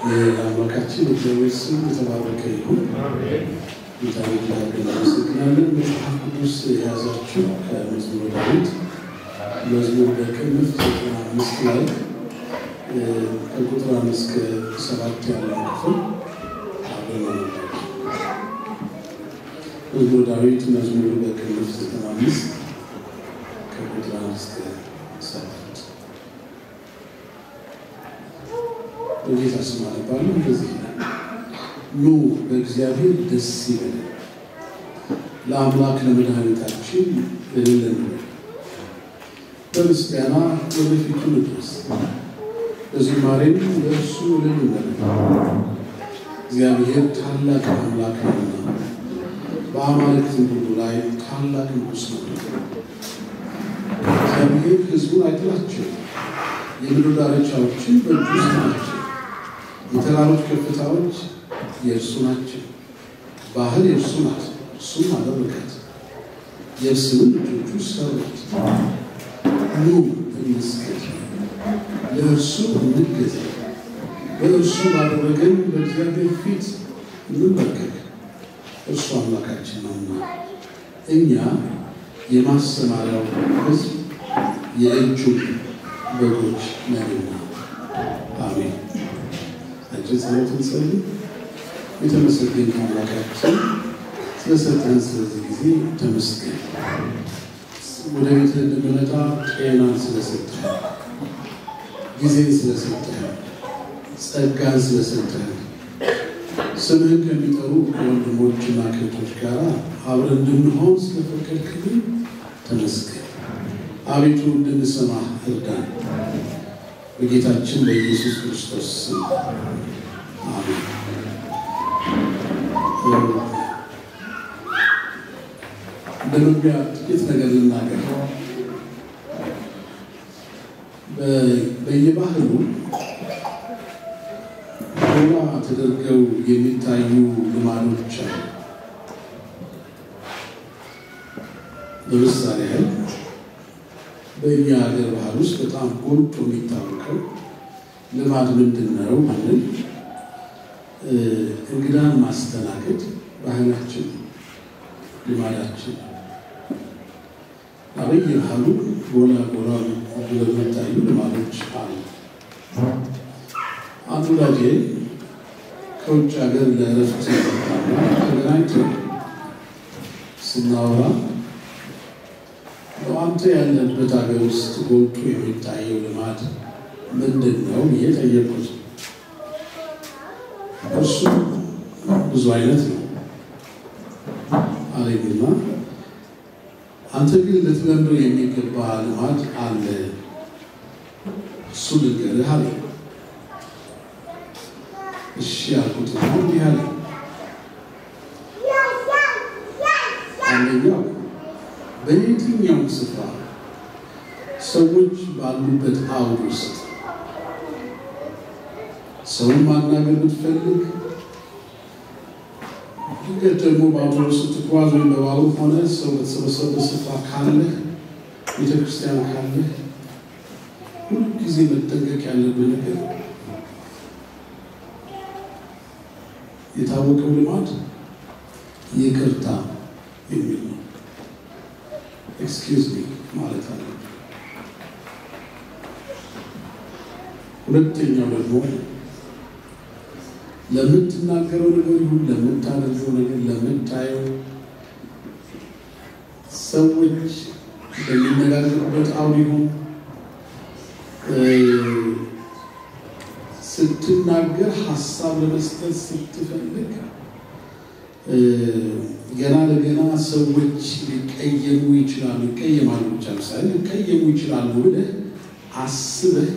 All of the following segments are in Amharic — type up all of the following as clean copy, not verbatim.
አምላካችን እግዚአብሔር ስም የተባረከ ይሁን። አሜን። ይታወቃል መጽሐፍ ቅዱስ የያዛችሁ ከመዝሙረ ዳዊት መዝሙር በቅንፍ 95 ላይ ከቁጥር 5 እስከ 7 ያለው ክፍል አብረን መዝሙረ ዳዊት መዝሙር በቅንፍ 95 ከቁጥር 5 እስከ 7 በጌታ ስም አነባለሁ። እንደዚህ ኑ በእግዚአብሔር ደስ ይበለን፣ ለአምላክ ለመድኃኒታችን እልል እንበል፣ በምስጋና ወደ ፊቱ እንድረስ፣ በዝማሬም ለእርሱ እልል እንበል። እግዚአብሔር ታላቅ አምላክ ነውና በአማልክትም ሁሉ ላይ ታላቅ ንጉሥ ነው። እግዚአብሔር ሕዝቡን አይጥላቸውም፣ የምድር ዳርቻዎችን በእጁ ውስጥ ናቸው። የተራሮች ከፍታዎች የእርሱ ናቸው፣ ባህር የእርሱ ናት፣ እርሱም አደረጋት፣ የብስንም ልጆቹ ሰሩት። ኑ እንስገድ፣ ለእርሱ እንገዛ፣ በእርሱ ባደረገን በእግዚአብሔር ፊት እንበርከክ። እርሱ አምላካችን ነውና እኛ የማሰማሪያው ሕዝብ የእጁ በጎች ነንና። አሜን። አጭር ጸሎት እንጸልይ። የተመሰገነ አምላካችን ስለሰጠን ስለዚህ ጊዜ ተመስገን። ወደ ቤትህ እንድንመጣ ጤናን ስለሰጠን፣ ጊዜን ስለሰጠን፣ ጸጋን ስለሰጠን፣ ስምህን ከሚጠሩ ከወንድሞችና ከእህቶች ጋር አብረን እንድንሆን ስለፈቀድክልን ተመስገን። አቤቱ እንድንሰማህ እርዳን፣ በጌታችን በኢየሱስ ክርስቶስ ስም አሜን። በመግቢያ ጥቂት ነገር ልናገር። በየባህሉ ሆና ተደርገው የሚታዩ ልማዶች አሉ። ለምሳሌ በእኛ ሀገር ባህል ውስጥ በጣም ጎልቶ የሚታወቀው ልማድ ምንድን ነው ማለት እንግዳን ማስተናገድ ባህላችን፣ ልማዳችን። በየባህሉ ጎላ ጎላ የሚታዩ ልማዶች አሉ። አንዱ ወዳጄ ከውጭ ሀገር ለእረፍት ተገናኝተን ስናወራ አንተ ያለበት ሀገር ውስጥ ጎልቶ የሚታየው ልማድ ምንድን ነው ብዬ ጠየቁት። እሱ ብዙ አይነት ነው አለኝና አንተ ግን ልትለምደው የሚገባ ልማድ አለ፣ እሱ ልንገርህ አለኝ። እሺ አልኩትና እንዲህ አለኝ። አንደኛው በየትኛውም ስፍራ ሰዎች ባሉበት አውድ ውስጥ ሰውን ማናገር ብትፈልግ፣ ድንገት ደግሞ ባቡር ስትጓዝ ወይም በባቡር ሆነ ሰው በተሰበሰበበት ስፍራ ካለህ፣ ቤተክርስቲያን ካለህ፣ ሁልጊዜ መጠንቀቅ ያለብህ ነገር የታወቀው ልማድ ይቅርታ የሚል ነው። ኤክስኪውዝ ሚ ማለት አለ። ሁለተኛው ደግሞ ለምትናገረው ነገር ይሁን ለምታደርገው ነገር ለምታየው ሰዎች በሚነጋገሩበት አውድ ይሁን ስትናገር ሀሳብ ለመስጠት ስትፈልግ ገና ለገና ሰዎች ሊቀየሙ ይችላሉ፣ ይቀየማሉ ብቻ ሳይሆን ሊቀየሙ ይችላሉ ብለህ አስበህ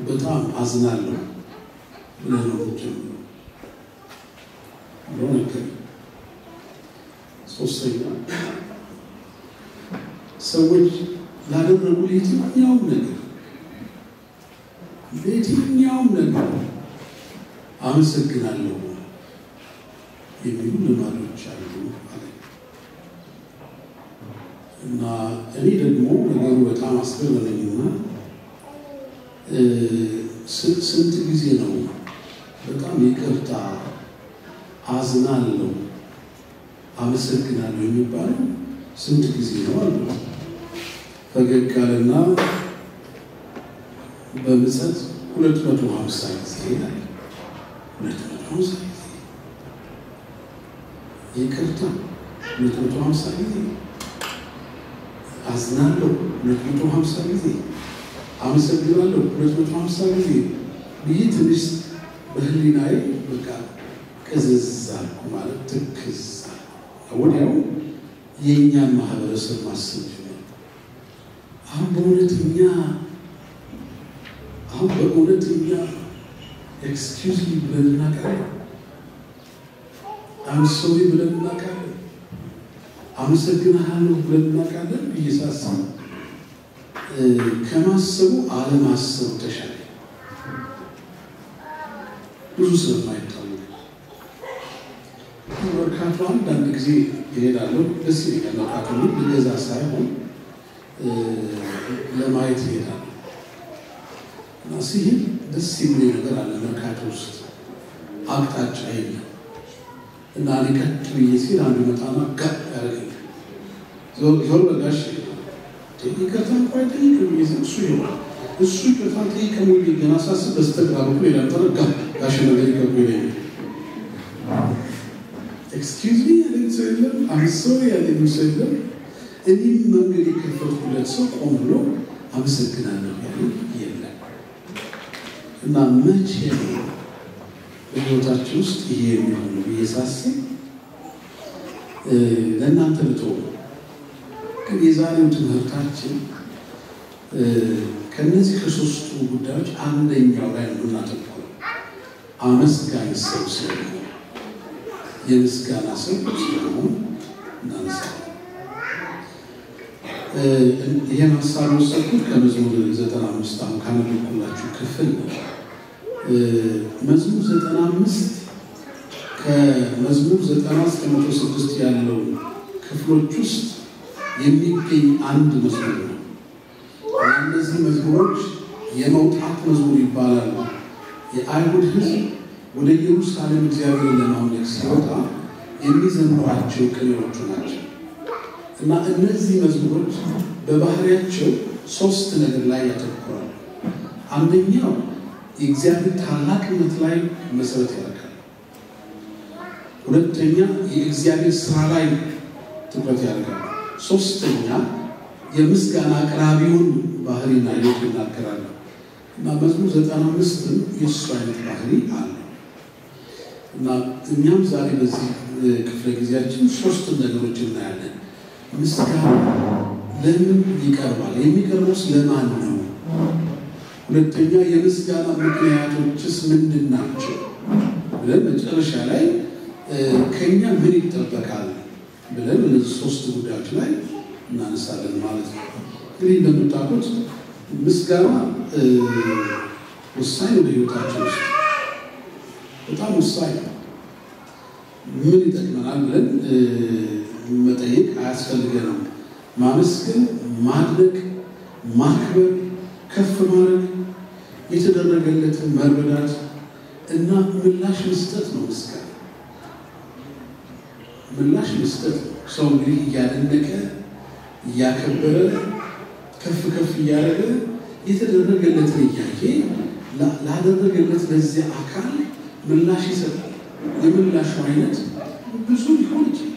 በጣም አዝናለሁ ብለህ ነው የምትጀምረው። ሶስተኛ ሰዎች ላደረጉ የትኛውም ነገር አመሰግናለሁ የሚሉ ልማዶች አሉ እና እኔ ደግሞ ነገሩ በጣም አስገረመኝና ስንት ጊዜ ነው በጣም ይቅርታ አዝናለሁ አመሰግናለሁ የሚባለው ስንት ጊዜ ነው አሉ። ፈገግ አለና በምጸት 250 ጊዜ ይላል። 250 ጊዜ ይቅርታ 250 ጊዜ አዝናለሁ 250 ጊዜ አመሰግናለሁ 250 ጊዜ ብዬ ትንሽ በህሊናዬ በቃ ከዘዛል ማለት ትክዝ ወዲያው የኛን ማህበረሰብ ማሰብ ጀመረ። አሁን በእውነተኛ ኤክስኪውዝ ሚ ብለን እናውቃለን። አም ሶሪ ብለን እናውቃለን። አመሰግናለሁ ብለን እናውቃለን። እየሳሳን ከማሰቡ አለማሰቡ ተሻለ። ብዙ ስለማይታወቅ መርካቶ አንዳንድ ጊዜ ይሄዳለሁ። ደስ ይለኛል። መርካቶ ልገዛ ሳይሆን ለማየት ይሄዳለሁ እና ሲሄድ ደስ የሚል ነገር አለ። መርካቶ ውስጥ አቅጣጫ የለም እና እኔ ቀጥ ብዬ ሲል አንዱ መጣና ጋር ያደርገኛል። ዞር በጋሽ ይቅርታ እንኳን ጠይቅ እሱ ይሆናል እሱ ይቅርታ ጠይቅ ከሞኝ ገና ሳስብ በስተግራ በኩል ሌላ ተረጋ ጋሽ ነገር ይገቡ ይለኛል። ኤክስኪውዝ ሚ ያለኝ ሰው የለም። አም ሶሪ ያለኝ ሰው የለም። እኔም መንገድ የከፈትኩለት ሰው ቆም ብሎ አመሰግናለሁ ያለኝ የለም። እና መቼ በሕይወታችን ውስጥ ይሄ የሚሆነው ብዬ ሳስብ ለእናንተ ልተው። ግን የዛሬው ትምህርታችን ከነዚህ ከሶስቱ ጉዳዮች አንደኛው ላይ ነው እናተኩረው። አመስጋኝ ሰው ስለሆነ የምስጋና ሰው ስለሆነ እናነሳለን። ይሄን ሀሳብ ወሰድኩት ከመዝሙር 95 አሁን ካነበብኩላችሁ ክፍል ነው። መዝሙር 95 ከመዝሙር 90 እስከ 106 ያለው ክፍሎች ውስጥ የሚገኝ አንድ መዝሙር ነው። እነዚህ መዝሙሮች የመውጣት መዝሙር ይባላሉ። የአይሁድ ሕዝብ ወደ ኢየሩሳሌም እግዚአብሔርን ለማምለክ ሲወጣ የሚዘምሯቸው ቅኔዎቹ ናቸው እና እነዚህ መዝሙሮች በባህሪያቸው ሶስት ነገር ላይ ያተኩራሉ። አንደኛው የእግዚአብሔር ታላቅነት ላይ መሰረት ያደርጋል። ሁለተኛ የእግዚአብሔር ስራ ላይ ትኩረት ያደርጋል። ሶስተኛ የምስጋና አቅራቢውን ባህሪና ሕይወት ይናገራሉ እና መዝሙር 95 የእሱ አይነት ባህሪ አለ እና እኛም ዛሬ በዚህ ክፍለ ጊዜያችን ሶስት ነገሮች እናያለን። ምስጋና ለምን ይቀርባል? የሚቀርበውስ ለማን ነው? ሁለተኛ የምስጋና ምክንያቶችስ ምንድን ናቸው ብለን መጨረሻ ላይ ከኛ ምን ይጠበቃል ብለን እነዚህ ሶስት ጉዳዮች ላይ እናነሳለን ማለት ነው። እንግዲህ እንደምታውቁት ምስጋና ወሳኝ ነው በሕይወታችን ውስጥ በጣም ወሳኝ ነው። ምን ይጠቅመናል ብለን መጠየቅ አያስፈልገንም። ማመስገን፣ ማድነቅ፣ ማክበር፣ ከፍ ማድረግ፣ የተደረገለትን መረዳት እና ምላሽ መስጠት ነው ምስጋና። ምላሽ መስጠት ሰው እንግዲህ እያደነቀ እያከበረ ከፍ ከፍ እያደረገ የተደረገለትን እያየ ላደረገለት ለዚያ አካል ምላሽ ይሰጣል። የምላሹ አይነት ብዙ ሊሆን ይችላል።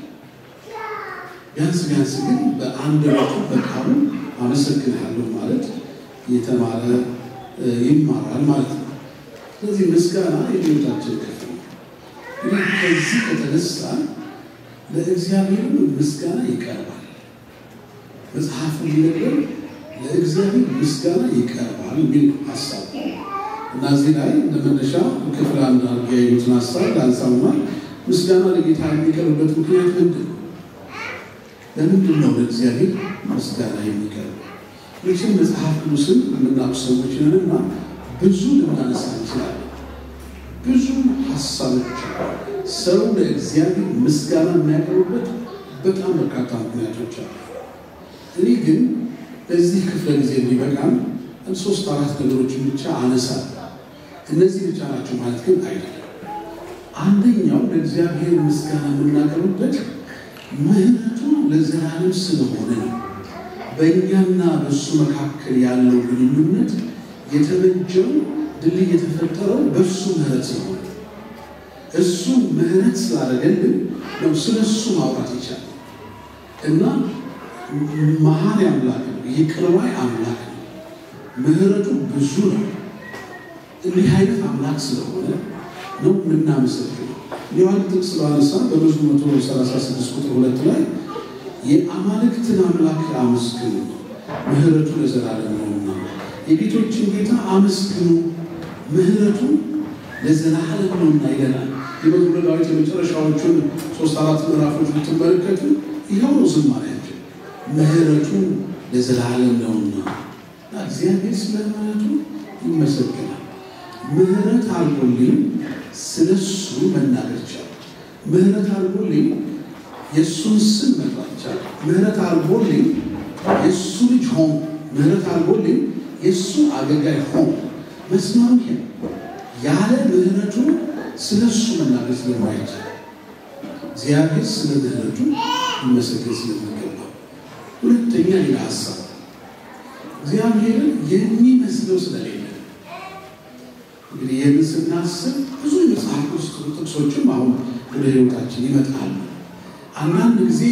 ቢያንስ ግን በአንደበቱ በቃሉ አመሰግናለሁ ማለት የተማረ ይማራል ማለት ነው። ስለዚህ ምስጋና የሕይወታችን ክፍል ነው። ከዚህ ከተነሳ ለእግዚአብሔር ምስጋና ይቀርባል። መጽሐፉ ይነግረን ለእግዚአብሔር ምስጋና ይቀርባል የሚል ሀሳብ እና እዚህ ላይ ለመነሻ ክፍል አንድ አድርጌ ያየሁትን ሀሳብ ላንሳውና ምስጋና ለጌታ የሚቀርብበት ምክንያት ምንድን ነው? ለምንድን ነው ለእግዚአብሔር ምስጋና የሚቀርበው? መቼም መጽሐፍ ቅዱስን የምናውቅ ሰዎች ነንና ብዙ ልናነሳ እንችላለን። ብዙ ሀሳቦች ሰው ለእግዚአብሔር ምስጋና የሚያቀርብበት በጣም በርካታ ምክንያቶች አሉ። እኔ ግን በዚህ ክፍለ ጊዜ የሚበቃን 3-4 ነገሮችን ብቻ አነሳለሁ። እነዚህ ብቻ ናቸው ማለት ግን አይደለም። አንደኛው ለእግዚአብሔር ምስጋና የምናቀርብበት ምህረቱ ለዘላለም ስለሆነ ነው። በእኛና በእሱ መካከል ያለው ግንኙነት የተበጀው ድልድይ የተፈጠረው በእሱ ምህረት ስለሆነ እሱ ምህረት ስላደረገልን ነው ስለሱ ማውራት ይቻላል። እና መሐሪ አምላክ ነው፣ ይቅር ባይ አምላክ ነው፣ ምህረቱ ብዙ ነው። እንዲህ አይነት አምላክ ስለሆነ ነው የምናመሰግነው። ሊዋን ጥቅስ ባነሳ በመዝሙር 136 ቁጥር 2 ላይ የአማልክትን አምላክ አመስግኑ ምህረቱ ለዘላለም ነውና፣ የጌቶችን ጌታ አመስግኑ ምህረቱ ለዘላለም ነውና ይለናል። የመዝሙረ ዳዊት የመጨረሻዎቹን 3-4 ምዕራፎች ብትመለከቱ ይኸው ነው ዝማሬያቸው፣ ምህረቱ ለዘላለም ነውና። እግዚአብሔር ስለ ምህረቱ ይመሰገናል። ምህረት አድርጎልኝ ስለሱ መናገር ይቻላል። ምህረት አድርጎልኝ የእሱን ስም መጥራት ይቻላል። ምህረት አድርጎልኝ የእሱ ልጅ ሆን፣ ምህረት አድርጎልኝ የእሱ አገልጋይ ሆን። መስማሩ ያለ ምህረቱ ስለሱ መናገር ስለማይቻል እግዚአብሔር ስለ ምህረቱ ይመሰገን ስለሚገባ። ሁለተኛ ሌላ ሀሳብ እግዚአብሔርን የሚመስለው ስለሌለ እንግዲህ ይህንን ስናስብ ብዙ የመጽሐፍ ውስጥ ጥቅሶችም አሁን ወደ ህይወታችን ይመጣሉ። አንዳንድ ጊዜ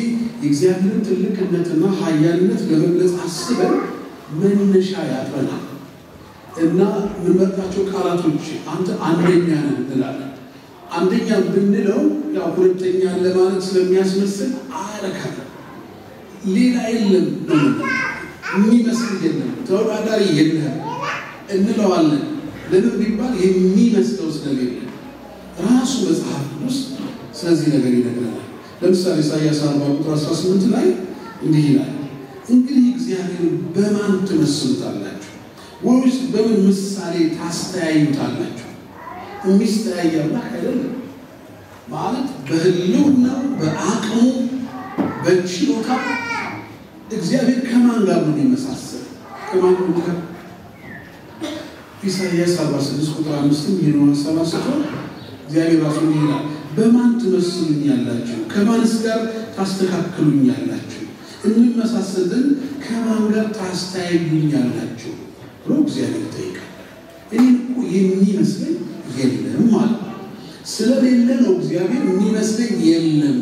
የእግዚአብሔርን ትልቅነትና ኃያልነት ለመግለጽ አስበን መነሻ ያጥረናል እና የምንመርጣቸው ቃላቶች አንተ አንደኛ ነህ እንላለን። አንደኛ ብንለው ያው ሁለተኛ ለማለት ስለሚያስመስል አያረካም። ሌላ የለም የሚመስል የለም ተወዳዳሪ የለም እንለዋለን። ለምን ቢባል የሚመስለው ስለሌለ ራሱ መጽሐፍ ቅዱስ ስለዚህ ነገር ይነግረናል። ለምሳሌ ኢሳይያስ 40 ቁጥር 18 ላይ እንዲህ ይላል፣ እንግዲህ እግዚአብሔርን በማን ትመስሉታላችሁ ወይስ በምን ምሳሌ ታስተያዩታላችሁ? የሚስተያይ አምላክ አይደለም ማለት በህልውናው በአቅሙ በችሎታ እግዚአብሔር ከማን ጋር ነው የሚመሳሰል? ከማን ጋር? ኢሳይያስ 46 ቁጥር 5 ይሄን ሐሳብ አንስቶ እግዚአብሔር ራሱ ይላል በማን ትመስሉኛላችሁ? ከማንስ ጋር ታስተካክሉኛላችሁ? እንመሳሰልን ከማን ጋር ታስተያዩኛላችሁ ብሎ እግዚአብሔር ይጠይቃል። እኔ እኮ የሚመስለኝ የለም ማለት ስለሌለ ነው እግዚአብሔር የሚመስለኝ የለም።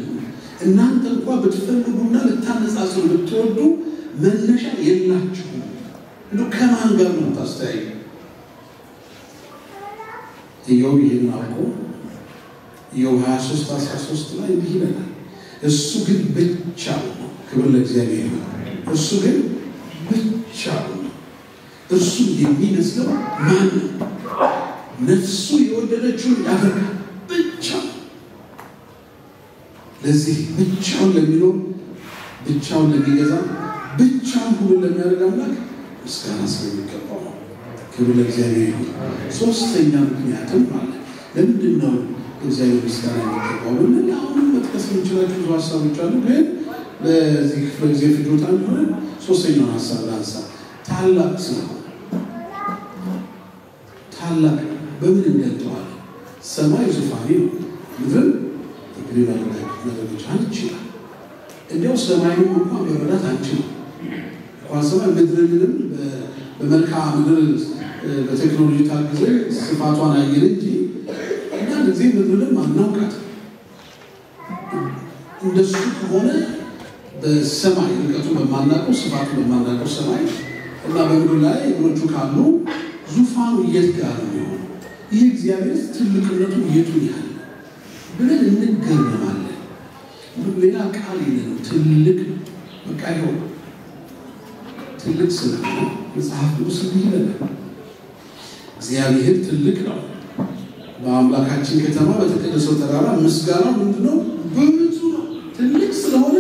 እናንተ እንኳን ብትፈልጉና ልታነጻጽሩ ብትወዱ መነሻ የላችሁም። እንደው ከማን ጋር ነው ታስተያዩ? ኢዮብ ይሄን አውቆ ኢዮብ 23:13 ላይ እንዲህ ይላል፣ እሱ ግን ብቻውን ነው። ክብር ለእግዚአብሔር ነው። እሱ ግን ብቻውን ነው። እርሱ የሚመስለው ማን ነው? ነፍሱ የወደደችውን ያደርጋል ብቻ። ለዚህ ብቻውን ለሚኖር፣ ብቻውን ለሚገዛ፣ ብቻውን ሁሉ ለሚያደርግ አምላክ ምስጋና ስለሚገባው ነው። ክብር ለእግዚአብሔር ይሁን። ሶስተኛ ምክንያትም ማለት ለምንድን ነው እግዚአብሔር ምስጋና የሚገባው? ምን አሁን መጥቀስ የምንችላቸው ብዙ ሀሳቦች አሉ፣ ግን በዚህ ክፍለ ጊዜ ፍጆታ እንደሆነ ሶስተኛውን ሀሳብ ላንሳ። ታላቅ ስለሆነ ታላቅ በምን እንገልጠዋለን? ሰማይ ዙፋኔ ነው፣ ምድር እግሬ መረገጫ አንችልም። እንዲያው ሰማዩን እንኳን መረዳት አንችልም። እንኳን ሰማይ ምድርንም በመልክዓ ምድር በቴክኖሎጂ ታግዘ ስፋቷን አየን እንጂ አንዳንድ ጊዜ ምድርንም አናውቃት። እንደሱ ከሆነ በሰማይ ርቀቱ በማናውቀው ስፋቱ በማናውቀው ሰማይ እና በምድር ላይ እግሮቹ ካሉ ዙፋኑ የት ጋር ነው? ይህ እግዚአብሔር ትልቅነቱ የቱን ያህል ብለን እንገረማለን። ሌላ ቃል የለንም። ትልቅ በቃ ይኸው ትልቅ ስለሆነ መጽሐፍ ቅዱስ ይላል እግዚአብሔር ትልቅ ነው። በአምላካችን ከተማ በተቀደሰው ተራራ ምስጋናው ምንድነው? ብዙ ነው። ትልቅ ስለሆነ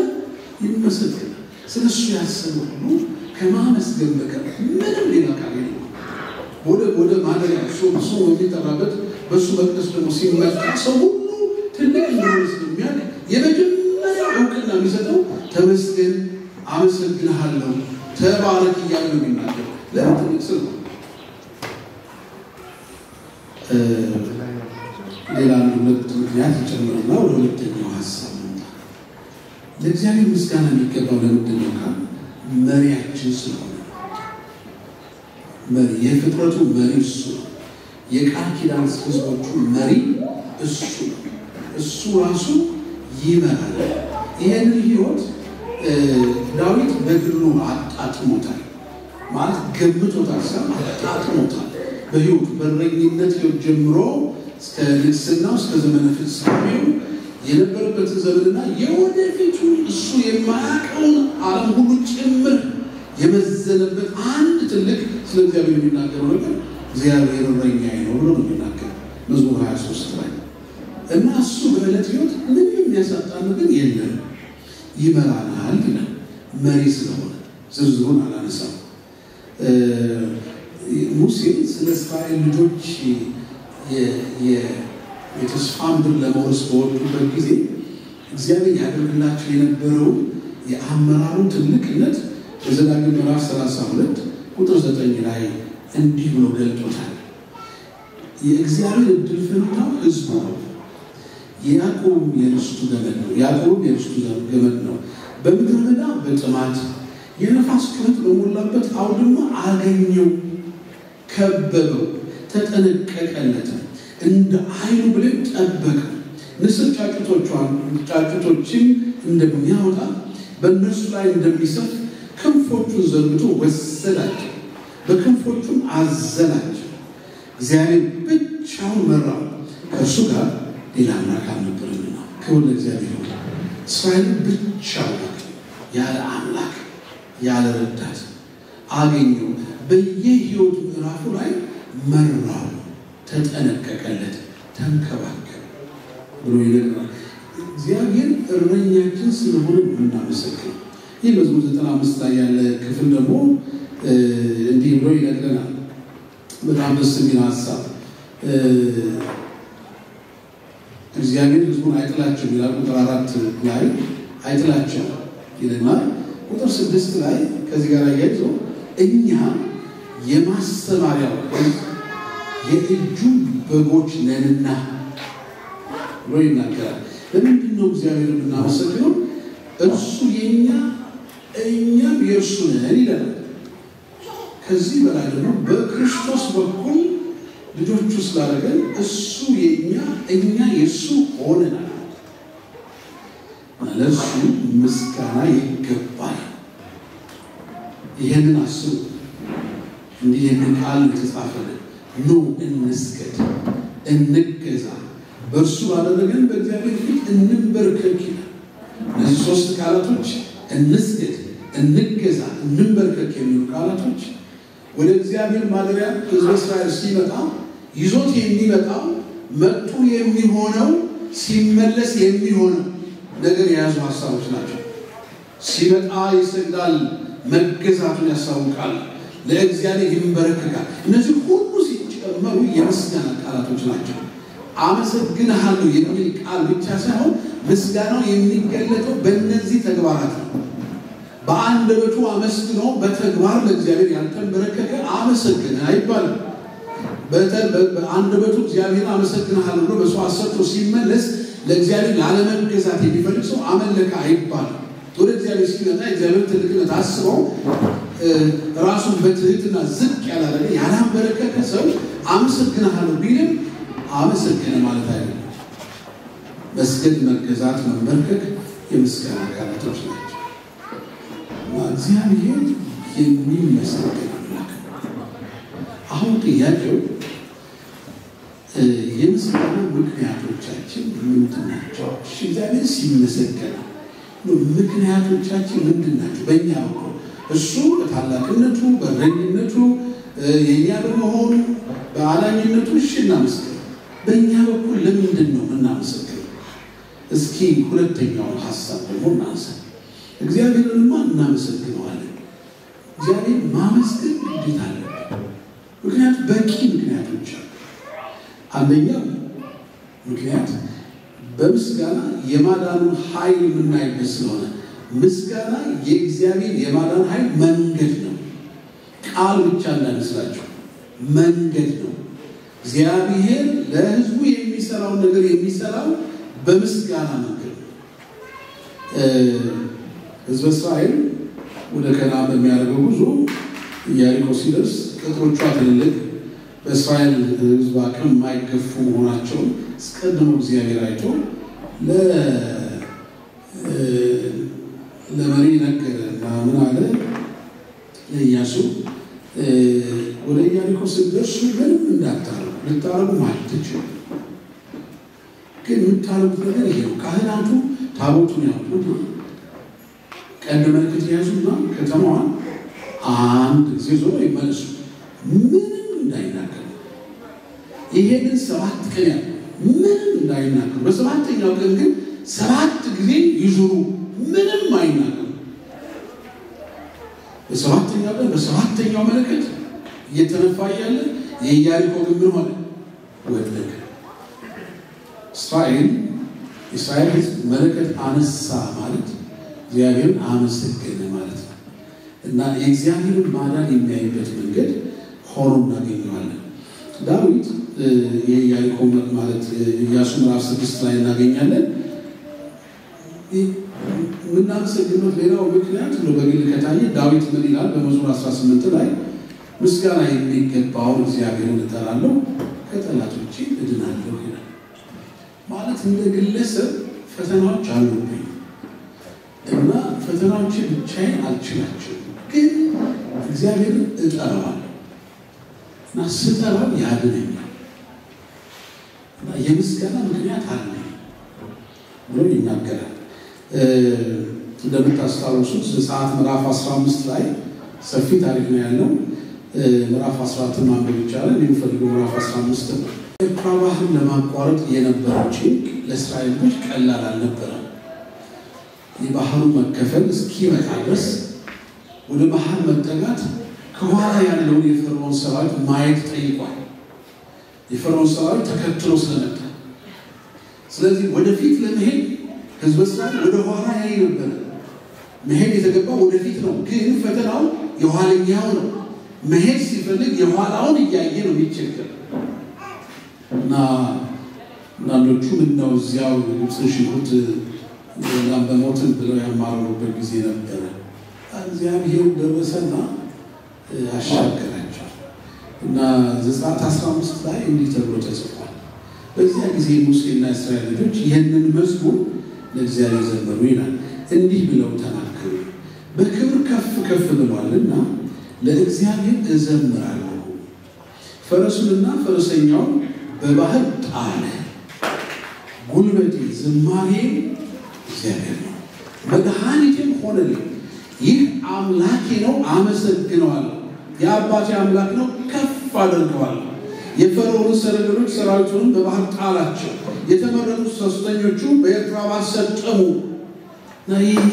ይመሰገናል። ስለሱ ያሰበው ሁሉ ከማመስገን በቀር ምንም ሌላ ቃል የለም። ወደ ማደሪያ እሱ የሚጠራበት በሱ መቅደስ ደግሞ ሲመጣ ሰው ሁሉ ትልቅ እንደሆነ ስለሚያውቅ የመጀመሪያ እውቅና የሚሰጠው ተመስገን፣ አመሰግንሃለሁ፣ ተባረክ እያለ ነው የሚናገረው። ለምን? ትልቅ ስለሆነ ለእግዚአብሔር ምስጋና የሚገባው ለምንድን ነው ካለ መሪያችን ስለሆነ መሪ የፍጥረቱ መሪ እሱ ነው። የቃል ኪዳን ሕዝቦቹ መሪ እሱ ነው። እሱ ራሱ ይመራል። ይሄንን ሕይወት ዳዊት በግሉ አጣጥሞታል ማለት ገምቶታል ሳይሆን አጣጥሞታል። በሕይወቱ በእረኝነት ሕይወት ጀምሮ እስከ ንግሥናው እስከ ዘመነ ፍጻሜው የነበረበትን ዘመንና የወደፊቱ እሱ የማያውቀውን ዓለም ሁሉ ጭምር የመዘነበት አንድ ትልቅ ስለ እግዚአብሔር የሚናገረው ነገር እግዚአብሔር እረኛዬ ነው ብሎ ነው የሚናገረው መዝሙር 23 ላይ እና እሱ በዕለት ሕይወት ምንም የሚያሳጣን ነገር የለም ይመራናል ይላል። መሪ ስለሆነ ዝርዝሩን አላነሳም። ሙሴ ስለ እስራኤል ልጆች የተስፋ ምድር ለመውረስ በወጡበት ጊዜ እግዚአብሔር ያደርግላቸው የነበረው የአመራሩን ትልቅነት በዘዳግም ምዕራፍ 32 ቁጥር 9 ላይ እንዲህ ብሎ ገልጦታል። የእግዚአብሔር ዕድል ፈንታው ሕዝቡ ነው። ያዕቆብ የርስቱ ገመድ ነው። ያዕቆብ የርስቱ ገመድ ነው። በምድረ በዳ በጥማት የነፋስ ጩኸት በሞላበት አውድማ አገኘው፣ ከበበው፣ ተጠነቀቀለት፣ እንደ ዓይኑ ብሌን ጠበቀው። ንስር ጫጩቶችን እንደሚያወጣ በእነርሱ ላይ እንደሚሰፍ ክንፎቹን ዘርግቶ ወሰዳቸው፣ በክንፎቹም አዘላቸው። እግዚአብሔር ብቻውን መራው፣ ከእርሱ ጋር ሌላ አምላክ አልነበረምና። ክብር ለእግዚአብሔር ይሁን። እስራኤል ብቻውን ያለ አምላክ ያለ ረዳት አገኘው። በየሕይወቱ ምዕራፉ ላይ መራው፣ ተጠነቀቀለት፣ ተንከባከበ ብሎ ይነግራል። እግዚአብሔር እረኛችን ስለሆነ እናመሰግነው። ይህ መዝሙር 95 ላይ ያለ ክፍል ደግሞ እንዲህ ብሎ ይነግረናል። በጣም ደስ የሚል ሀሳብ። እግዚአብሔር ሕዝቡን አይጥላቸውም ይላል ቁጥር 4 ላይ አይጥላቸውም ይለናል። ቁጥር 6 ላይ ከዚህ ጋር ያይዞ እኛ የማስተማሪያው የእጁ በጎች ነንና ብሎ ይናገራል። ለምንድን ነው እግዚአብሔር የምናመሰግነው? እርሱ የኛ እኛም የእርሱ ነን ይላል። ከዚህ በላይ ደግሞ በክርስቶስ በኩል ልጆቹ ስላደረገን እሱ የኛ እኛ የእሱ ሆነናል። ለእሱ ምስጋና ይገባል። ይህንን አስቡ። እንዲህ የሚል ቃል የተጻፈልን ኑ እንስገድ፣ እንገዛ፣ በእርሱ ባደረገን በእግዚአብሔር ፊት እንበርከክ ይላል። እነዚህ ሶስት ቃላቶች እንስገድ፣ እንገዛ፣ እንበርከክ የሚሉ ቃላቶች ወደ እግዚአብሔር ማደሪያ ሕዝበ እስራኤል ሲመጣ ይዞት የሚመጣው መጡ የሚሆነው ሲመለስ የሚሆነው ነገር የያዙ ሀሳቦች ናቸው። ሲመጣ ይሰግዳል፣ መገዛቱን ያሳውቃል፣ ለእግዚአብሔር ይንበረከካል። እነዚህ ሁሉ ሲጨመሩ የምስጋና ቃላቶች ናቸው። አመሰግንሃለሁ የሚል ቃል ብቻ ሳይሆን ምስጋናው የሚገለጠው በእነዚህ ተግባራት ነው። በአንደበቱ አመስግኖ በተግባር ለእግዚአብሔር ያልተንበረከከ አመሰግን አይባልም። በአንደበቱ እግዚአብሔር አመሰግንሃለሁ ብሎ መስዋዕት ሰጥቶ ሲመለስ ለእግዚአብሔር ላለመገዛት የሚፈልግ ሰው አመለከ አይባልም። ወደ እግዚአብሔር ሲመጣ እግዚአብሔር ትልቅነት አስበው ራሱን በትህትና ዝቅ ያላደረገ ያላንበረከከ ሰው አመሰግንሃለሁ ቢልም አመሰግነ ማለት አይደለም። መስገድ፣ መገዛት፣ መንበርከክ የምስጋና ቃላቶች ናቸው። እግዚአብሔር የሚመሰገን አምላክ። አሁን ጥያቄው የምስጋና ምክንያቶቻችን ምንድን ናቸው? እግዚአብሔር ሲመሰገን ምክንያቶቻችን ምንድን ናቸው? በእኛ በኩል እሱ በታላቅነቱ በእረኝነቱ የእኛ በመሆኑ በአዳኝነቱ እሺ እናመስግን። በእኛ በኩል ለምንድን ነው እናመሰግነው? እስኪ ሁለተኛውን ሀሳብ ደግሞ እናንሳ። እግዚአብሔርንማ እናመሰግነዋለን። እግዚአብሔር ማመስገን ግዴታ አለብን። ምክንያቱም በቂ ምክንያቶች አሉ። አንደኛው ምክንያት በምስጋና የማዳኑን ኃይል የምናይበት ስለሆነ ምስጋና የእግዚአብሔር የማዳን ኃይል መንገድ ነው። ቃል ብቻ እንዳይመስላችሁ መንገድ ነው። እግዚአብሔር ለሕዝቡ የሚሰራውን ነገር የሚሰራው በምስጋና መንገድ ነው። ሕዝበ እስራኤል ወደ ከነዓን በሚያደርገው ጉዞ ኢያሪኮ ሲደርስ ቅጥሮቿ ትልልቅ በእስራኤል ሕዝብ አቅም የማይገፉ መሆናቸውን አስቀድሞ እግዚአብሔር አይቶ ለመሪ ነገረና ምን አለ ለኢያሱ ወደ ኢያሪኮ ስትደርሱ ምንም እንዳታረጉ ልታረጉ አትችሉ ግን የምታረጉት ነገር ይሄ ነው ካህናቱ ታቦቱን ያውጡና ቀንደ መለከት ያዙና ከተማዋን አንድ ጊዜ ዞሮ ይመለሱ ምንም እንዳይናገሩ ይሄንን 7 ቀን ያሉ ምንም እንዳይናገሩ በሰባተኛው ቀን ግን 7 ጊዜ ይዙሩ ምንም አይናገሩ በሰባተኛው ቀን በሰባተኛው መለከት እየተነፋ ያለ የኢያሪኮ ግንብ ሆነ ወደቀ እስራኤል ሕዝብ መለከት አነሳ ማለት እግዚአብሔር አመሰገነ ማለት ነው እና የእግዚአብሔርን ማዳን የሚያይበት መንገድ ሆኖ እናገኘዋለን ዳዊት የኢያሪኮ ማለት ኢያሱ ምዕራፍ 6 ላይ እናገኛለን ምናመሰግነው ሌላው ምክንያት ነው በግል ከታየ ዳዊት ምን ይላል በመዝሙር 18 ላይ ምስጋና የሚገባው እግዚአብሔርን እጠራለሁ ከጠላቶቼ እድናለሁ ይላል ማለት እንደ ግለሰብ ፈተናዎች አሉብኝ እና ፈተናዎች ብቻዬን አልችላቸውም ግን እግዚአብሔርን እጠራዋለሁ እና ስጠራው ያድነኛል እና የምስጋና ምክንያት አለኝ ብሎ ይናገራል እንደምታስታውሱት ዘጸአት ምዕራፍ 15 ላይ ሰፊ ታሪክ ነው ያለው ምዕራፍ 14 ማንበብ ይቻላል የሚፈልገው ምዕራፍ 15 ነው ኤርትራ ባህርን ለማቋረጥ የነበረው ጭንቅ ለእስራኤል ልጆች ቀላል አልነበረም የባህሩ መከፈል እስኪመጣ ድረስ ወደ ባህር መጠጋት ከኋላ ያለውን የፈርዖን ሰራዊት ማየት ጠይቋል የፈርዖን ሰራዊት ተከትሎ ስለመጣ ስለዚህ ወደፊት ለመሄድ ሕዝበ እስራኤል ወደ ኋላ ያይ ነበር መሄድ የተገባው ወደፊት ነው ግን ፈተናው የኋለኛው ነው መሄድ ሲፈልግ የኋላውን እያየ ነው የሚቸገር እና አንዶቹ ምነው እዚያው ግብፅን ሽንኩርት በሞትን ብለው ያማረሩበት ጊዜ ነበረ እግዚአብሔር ደረሰና አሻገራቸው እና ዘጸአት 15 ላይ እንዲህ ተብሎ ተጽፏል በዚያ ጊዜ ሙሴና እስራኤል ልጆች ይህንን መዝሙር ለእግዚአብሔር ዘመሩ ይላል እንዲህ ብለው ተናገሩ በክብር ከፍ ከፍ ብሏልና ለእግዚአብሔር እዘምራለሁ ፈረሱንና ፈረሰኛውን በባህር ጣለ ጉልበቴ ዝማሬ እግዚአብሔር ነው መድኃኒቴም ሆነልኝ ይህ አምላኬ ነው አመሰግነዋለሁ የአባቴ አምላክ ነው ከፍ አደርገዋለሁ የፈርዖን ሰረገሎች ሰራዊቱን በባህር ጣላቸው የተመረጡት ሶስተኞቹ በኤርትራ ባህር ሰጠሙ እና ይሄ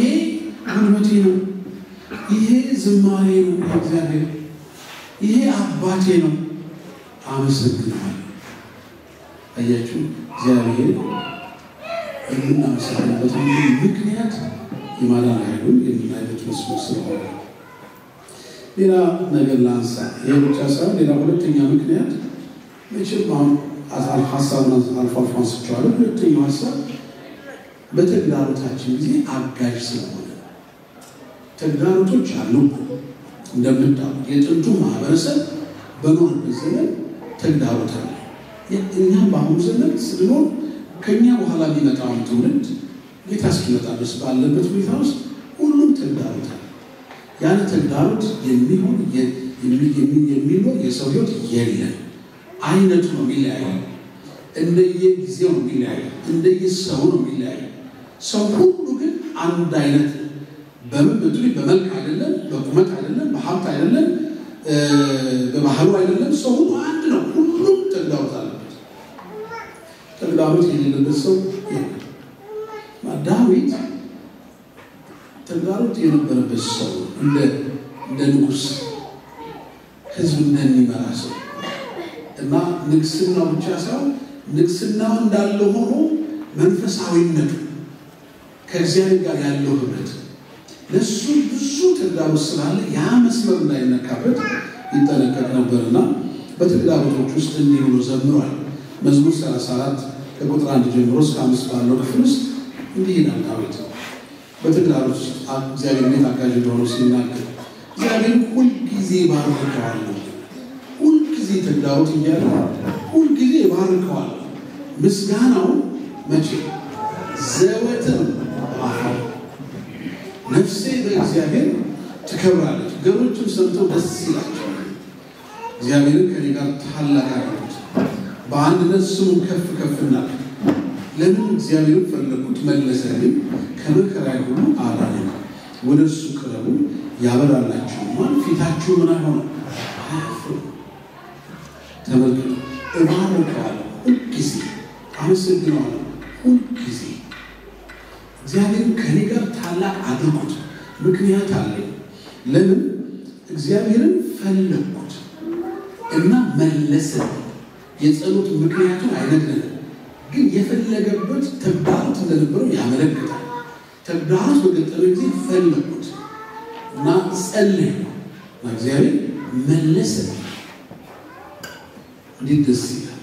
ጉልበቴ ነው ይሄ ዝማሬ ነው እግዚአብሔር ይሄ አባቴ ነው አመሰግነዋለሁ አያችሁ እግዚአብሔር እናመሰግንበት ምክንያት የማዳን ኃይሉን የምናይበት መስመር ስለሆነ ሌላ ነገር ላንሳ የብቻ ሳይሆን ሌላ ሁለተኛ ምክንያት መቼም ሀሳቡን አልፎ አልፎ አንስቼዋለሁ ሁለተኛው ሀሳብ በተግዳሮታችን ጊዜ አጋዥ ስለሆነ ተግዳሮቶች አሉ እንደምታውቁት የጥንቱ ማህበረሰብ በኖርበት ዘመን ተግዳሮት አለ እኛም በአሁኑ ዘመን ስንኖር ከኛ በኋላ የሚመጣው ትውልድ ጌታ እስኪመጣ ድረስ ባለበት ሁኔታ ውስጥ ሁሉም ተግዳሮት አለ ያን ተግዳሮት የሚሆን የሰው ህይወት የለም አይነቱ ነው የሚለያየው እንደየጊዜው ነው የሚለያየው እንደየሰው ነው የሚለያየው ሰው ሁሉ ግን አንድ አይነት በምድሪ በመልክ አይደለም በቁመት አይደለም በሀብት አይደለም በባህሉ አይደለም ሰው ሁሉ አንድ ነው ሁሉም ተግዳሮት አለበት ተግዳሮት የሌለበት ሰው ዳዊት ተግዳሮት የነበረበት ሰው እንደ ንጉስ ህዝብ እንደሚመራ ሰው እና ንግስናው ብቻ ሳይሆን ንግስናው እንዳለ ሆኖ መንፈሳዊነቱ ከእግዚአብሔር ጋር ያለው ህብረት ለሱ ብዙ ተግዳሮት ስላለ ያ መስመር እንዳይነካበት ይጠነቀቅ ነበርና በተግዳሮቶች ውስጥ እንዲህ ብሎ ዘምሯል መዝሙር 34 ከቁጥር 1 ጀምሮ እስከ 5 ባለው ክፍል ውስጥ እንዲህ ይላል ዳዊት በተግዳሮት ውስጥ እግዚአብሔር እንዴት አጋዥ እንደሆነ ሲናገር እግዚአብሔር ሁል ጊዜ ባርከዋል ነው። ሁል ጊዜ ተግዳሮት እያለ ሁል ጊዜ ባርከዋል። ምስጋናው መቼ ዘወትር አሁን ነፍሴ በእግዚአብሔር ትከብራለች። ገሮችም ሰምተው ደስ ይላቸዋል። እግዚአብሔርን ከኔ ጋር ታላቅ አድርጉት፣ በአንድነት ስሙን ከፍ ከፍ እናድርግ። ለምን እግዚአብሔርን ፈለጉት፣ መለሰልኝ፣ ከመከራዬ ሁሉ አዳነኝ። ወደ እርሱ ቅረቡ ያበራላችኋል፣ ፊታችሁ ምን አይሆንም አያፍርም። ተመልከቱ፣ እባርከዋለሁ፣ ሁልጊዜ አመሰግነዋለሁ፣ ሁልጊዜ እግዚአብሔርን ከኔ ጋር ታላቅ አድርጉት። ምክንያት አለኝ። ለምን እግዚአብሔርን ፈለግኩት እና መለሰልኝ። የጸሎት ምክንያቱን አይነግረንም፣ ግን የፈለገበት ተግዳሮት እንደነበረው ያመለክታል። ተግዳሮት በገጠመ ጊዜ ፈለግኩት እና ጸለይኩ እና እግዚአብሔር መለሰልኝ። እንዴት ደስ ይላል!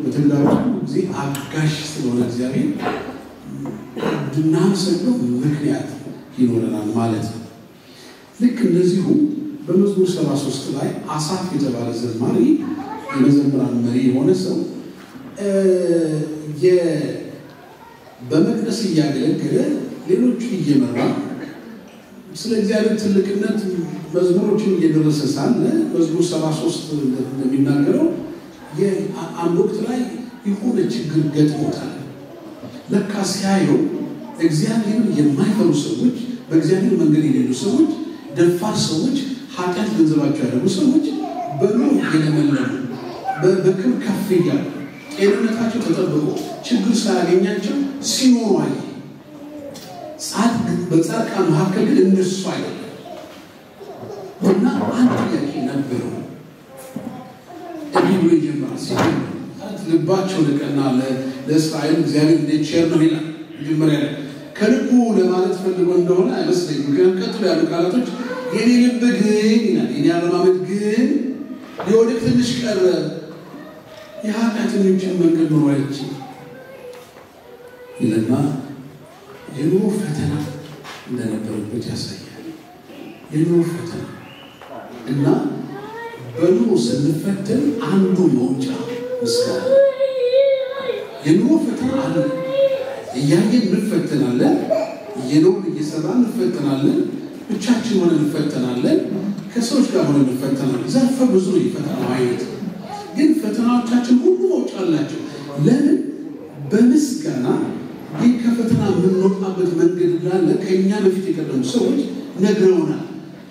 በተግዳሮት ጊዜ አጋዥ ስለሆነ እግዚአብሔር እንድናመሰግነው ምክንያት ይኖረናል ማለት ነው። ልክ እንደዚሁ በመዝሙር 73 ላይ አሳፍ የተባለ ዘማሪ የመዘምራን መሪ የሆነ ሰው በመቅደስ እያገለገለ ሌሎቹ እየመራ ስለ እግዚአብሔር ትልቅነት መዝሙሮችን እየደረሰ ሳለ መዝሙር 73 እንደሚናገረው አንድ ወቅት ላይ የሆነ ችግር ገጥሞታል። ለካ ሲያየው እግዚአብሔርን የማይፈሩ ሰዎች፣ በእግዚአብሔር መንገድ የሌሉ ሰዎች፣ ደፋር ሰዎች፣ ኃጢአት ገንዘባቸው ያደረጉ ሰዎች በኑሮ የለመለሙ በክብር ከፍ እያሉ ጤንነታቸው ተጠብቆ ችግር ሳያገኛቸው ሲኖሩ አየ። በጻድቃን መካከል ግን እነሱ አይደለም እና አንድ ጥያቄ ነበረው። እንዲህ ብሎ ይጀምራል። ልባቸው ለቀና ለእስራኤል እግዚአብሔር እንዴት ቸር ነው ይላል። መጀመሪያ ላይ ከልቡ ለማለት ፈልጎ እንደሆነ አይመስለኝም። ምክንያቱም ቀጥሎ ያሉ ቃላቶች የኔ ልብ ግን ይላል፣ የኔ አለማመድ ግን ሊወድቅ ትንሽ ቀረ፣ የኃጢአተኞችን መንገድ ኖሯች ይልና የኑሮ ፈተና እንደነበረበት ያሳያል። የኑሮ ፈተና እና በኑሮ ስንፈተን አንዱ መውጫ ምስጋና። የኑሮ ፈተና አለ፣ እያየን እንፈተናለን፣ እየኖርን እየሰራን እንፈተናለን፣ ብቻችን ሆነን እንፈተናለን፣ ከሰዎች ጋር ሆነን እንፈተናለን። ዘርፈ ብዙ ነው የፈተናው አይነት። ግን ፈተናዎቻችን ሁሉ መውጫ አላቸው። ለምን? በምስጋና ይህ ከፈተና የምንወጣበት መንገድ እንዳለ ከእኛ በፊት የቀደሙ ሰዎች ነግረውናል።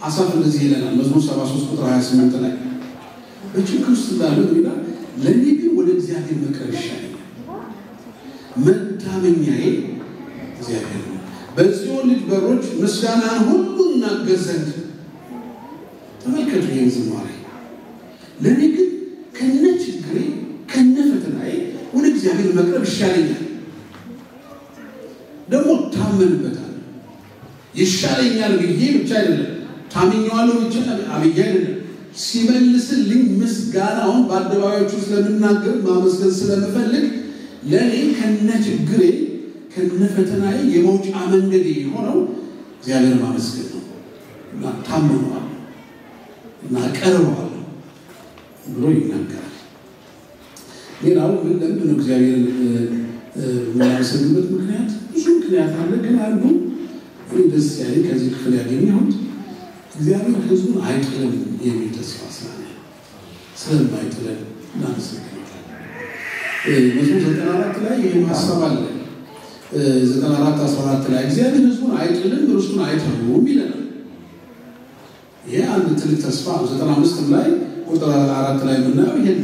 አሳፍ እንደዚህ ይለናል መዝሙር 73 ቁጥር 28 ላይ በችግር ውስጥ እንዳለ ይላል፣ ለእኔ ግን ወደ እግዚአብሔር መቅረብ ይሻለኛል፣ መታመኛዬ እግዚአብሔር ነው። በጽዮን ልጅ በሮች ምስጋናን ሁሉ እናገር ዘንድ። ተመልከቱ ይህን ዝማሬ። ለእኔ ግን ከነ ችግሬ ከነ ፈተናዬ ወደ እግዚአብሔር መቅረብ ይሻለኛል። ደግሞ ታመንበታል። ይሻለኛል ብዬ ብቻ አይደለም፣ ታምኜዋለሁ ብቻ አብዬ አይደለም። ሲመልስልኝ ምስጋናውን በአደባባዮቹ ስለምናገር ማመስገን ስለምፈልግ ለእኔ ከነ ችግሬ ከነ ፈተናዬ የመውጫ መንገድ የሆነው እግዚአብሔር ማመስገን ነው እና ታምነዋለሁ እና ቀርበዋለሁ ብሎ ይናገራል። ሌላው ለምንድን ነው እግዚአብሔርን የምናመሰግንበት ምክንያት? ብዙ ምክንያት አለ። ግን አንዱ ደስ ያለኝ ከዚህ ክፍል ያገኘሁት እግዚአብሔር ሕዝቡን አይጥልም የሚል ተስፋ ስላለ ስለማይጥለን እናመሰግናለን። መዝሙር 94 ላይ ይህም ሀሳብ አለ። 94:14 ላይ እግዚአብሔር ሕዝቡን አይጥልም ርስቱን አይተውም ይለናል። ይሄ አንድ ትልቅ ተስፋ ነው። 95 ላይ ቁጥር 4 ላይ የምናየው ይሄን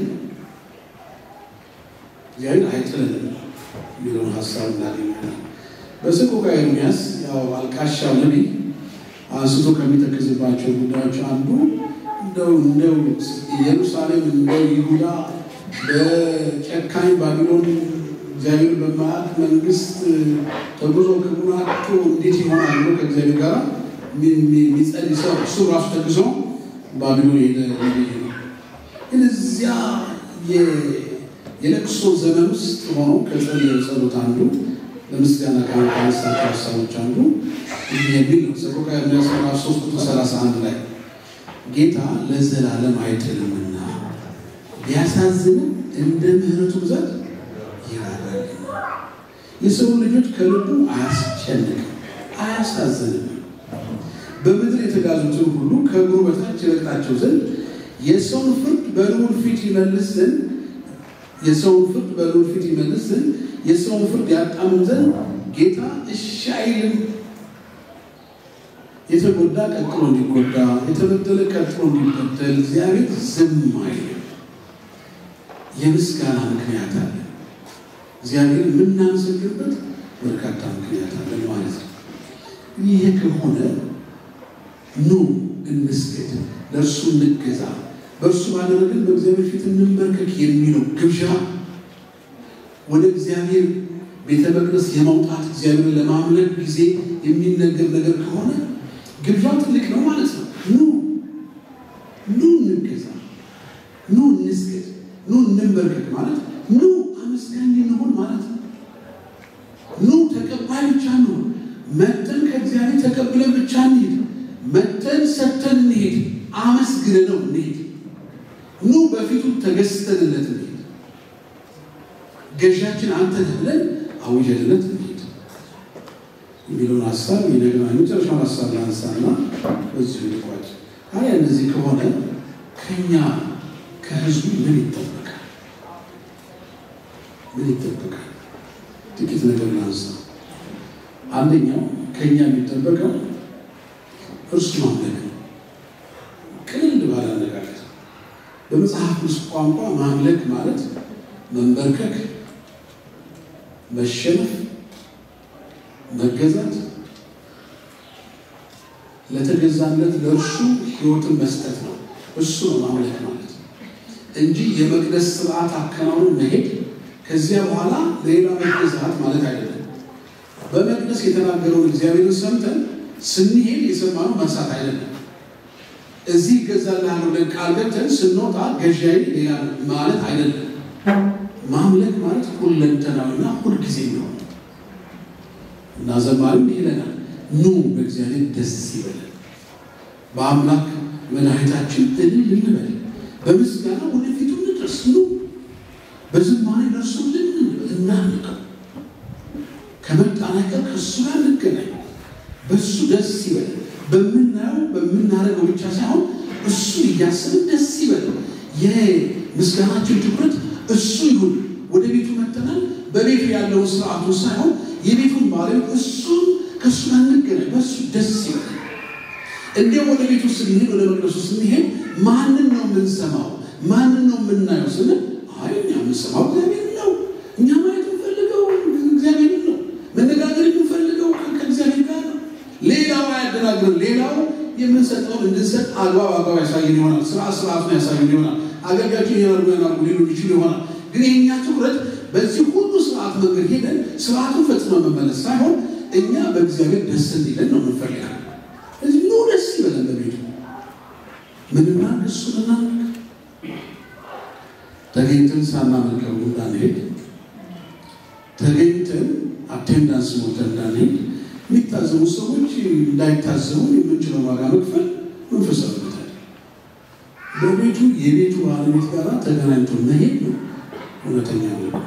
እግዚአብሔር አይጥልም የሚለውን ሀሳብ እናገኛለን። በሰቆቃ ኤርምያስ ያው አልቃሻው ነቢይ አንስቶ ከሚተክዝባቸው ጉዳዮች አንዱ እንደው ኢየሩሳሌም እንደው ይሁዳ በጨካኝ ባቢሎን እግዚአብሔር በማያውቅ መንግስት ተጉዞ ክብሩን አጥቶ እንዴት ይሆናል ብሎ ከእግዚአብሔር ጋር የሚጸልይ ሰው እሱ ራሱ ተጉዞ ባቢሎን ሄደ ነቢይ ነው። ግን እዚያ የለቅሶ ዘመን ውስጥ ሆኖ ከጸለየው ጸሎት አንዱ ለምስጋና ካነሳቸው ሐሳቦች አንዱ የሚል ነው። ሰቆቃወ ኤርምያስ ምዕራፍ 3:31 ላይ ጌታ ለዘላለም አይጥልምና ቢያሳዝንም እንደ ምሕረቱ ብዛት ይራራልና የሰው ልጆች ከልቡ አያስጨንቅም አያሳዝንም። በምድር የተጋዙትን ሁሉ ከእግሩ በታች ይረግጣቸው ዘንድ የሰውን ፍርድ በልዑል ፊት ይመልስ ዘንድ የሰውን ፍርድ ያጣምም ዘንድ ጌታ እሺ አይልም። የተጎዳ ቀጥሎ እንዲጎዳ፣ የተበደለ ቀጥሎ እንዲበደል እግዚአብሔር ዝም አይልም። የምስጋና ምክንያት አለ። እግዚአብሔር የምናመሰግንበት በርካታ ምክንያት አለ ማለት ነው። ይህ ከሆነ ኑ እንስገድ፣ ለእርሱ እንገዛ፣ በእርሱ ባደረግን በእግዚአብሔር ፊት እንንበርከክ የሚለው ግብዣ ወደ እግዚአብሔር ቤተ መቅደስ የመውጣት እግዚአብሔርን ለማምለክ ጊዜ የሚነገር ነገር ከሆነ ግብዣው ትልቅ ነው ማለት ነው። ኑ እንገዛ፣ ኑ እንስገድ፣ ኑ እንንበርከክ ማለት ኑ አመስጋኝ እንሆን ማለት ነው። ኑ ተቀባይ ብቻ ነው። መተን ከእግዚአብሔር ተቀብለን ብቻ እንሂድ፣ መተን ሰጥተን እንሂድ፣ አመስግነነው እንሂድ። ኑ በፊቱ ተገዝተንለት እንሂድ። ገዣችን አንተ ነህ ብለን አውጀንለት እንሂድ የሚለውን ሐሳብ ይነግረናል። መጨረሻውን ሐሳብ ላንሳና በዚሁ ልቋጭ። አያ እንደዚህ ከሆነ ከኛ ከህዝቡ ምን ይጠበቃል? ጥቂት ነገር ላንሳ። አንደኛው ከኛ የሚጠበቀው እርሱ ማምለክ ነው። ቅልል ባለ አነጋገር በመጽሐፍ ቅዱስ ቋንቋ ማምለክ ማለት መንበርከክ፣ መሸነፍ፣ መገዛት፣ ለተገዛለት ለእርሱ ህይወትን መስጠት ነው። እሱ ነው ማምለክ ማለት እንጂ የመቅደስ ስርዓት አከናውኖ መሄድ ከዚያ በኋላ ሌላ መገዛት ማለት አይደለም። በመቅደስ የተናገረውን እግዚአብሔርን ሰምተን ስንሄድ የሰማነው መርሳት አይደለም። እዚህ ገዛልሃለሁ ብለን ቃል ገብተን ስንወጣ ገዣዬ ሌላ ማለት አይደለም። ማምለክ ማለት ሁለንተናዊና ሁልጊዜ ነው እና ዘማሪው ይለናል፣ ኑ በእግዚአብሔር ደስ ይበለን፣ በአምላክ መድኃኒታችን እልል እንበል፣ በምስጋና ወደፊቱ እንድረስ፣ ኑ በዝማሬ ለእርሱ እናምልከው፣ ከመጣን አይቀር ከእሱ ጋር እንገናኝ፣ በእሱ ደስ ይበለን። በምናየው በምናደርገው ብቻ ሳይሆን እሱ እያሰብን ደስ ይበለን። የምስጋናችን ትኩረት እሱ ይሁን። ወደ ቤቱ መጥተናል፣ በቤቱ ያለውን ስርዓቱን ሳይሆን የቤቱን ባለቤት እሱን ከእሱ ጋር እንገናኝ፣ በእሱ ደስ ይበለን። እንዲያው ወደ ቤቱ ስንሄድ፣ ወደ መቅደሱ ስንሄድ ማንን ነው የምንሰማው? ማንን ነው የምናየው ስንል እኛ የምንሰማው እግዚአብሔር ነው። እኛ ማየት የምንፈልገው እግዚአብሔር ነው። መነጋገር የምንፈልገው ከእግዚአብሔር ጋር ነው። ሌላው አያደናግረን። ሌላው የምንሰጠውን እንድንሰጥ አግባብ ያሳየን ይሆናል። ስርዓቱን ያሳየን ይሆናል። አገልጋዮችን ይናርጉ ሊሆን ይችሉ ይሆናል። ግን የእኛ ትኩረት በዚህ ሁሉ ስርዓት መንገድ ሄደን ስርዓቱን ፈጽመን መመለስ ሳይሆን እኛ በእግዚአብሔር ደስ እንዲለን ነው የምንፈልገው። እዚህ ኑ ደስ ይበለን በቤቱ ምንና እሱን እናምልክ። ተገኝተን ሳናመልከው እንዳንሄድ፣ ተገኝተን አቴንዳንስ ሞልተን እንዳንሄድ፣ የሚታዘቡ ሰዎች እንዳይታዘቡ የምንችለው ዋጋ መክፈል መንፈሳዊነት አይደለም። በቤቱ የቤቱ ባለቤት ጋር ተገናኝቶ መሄድ ነው እውነተኛ ነው።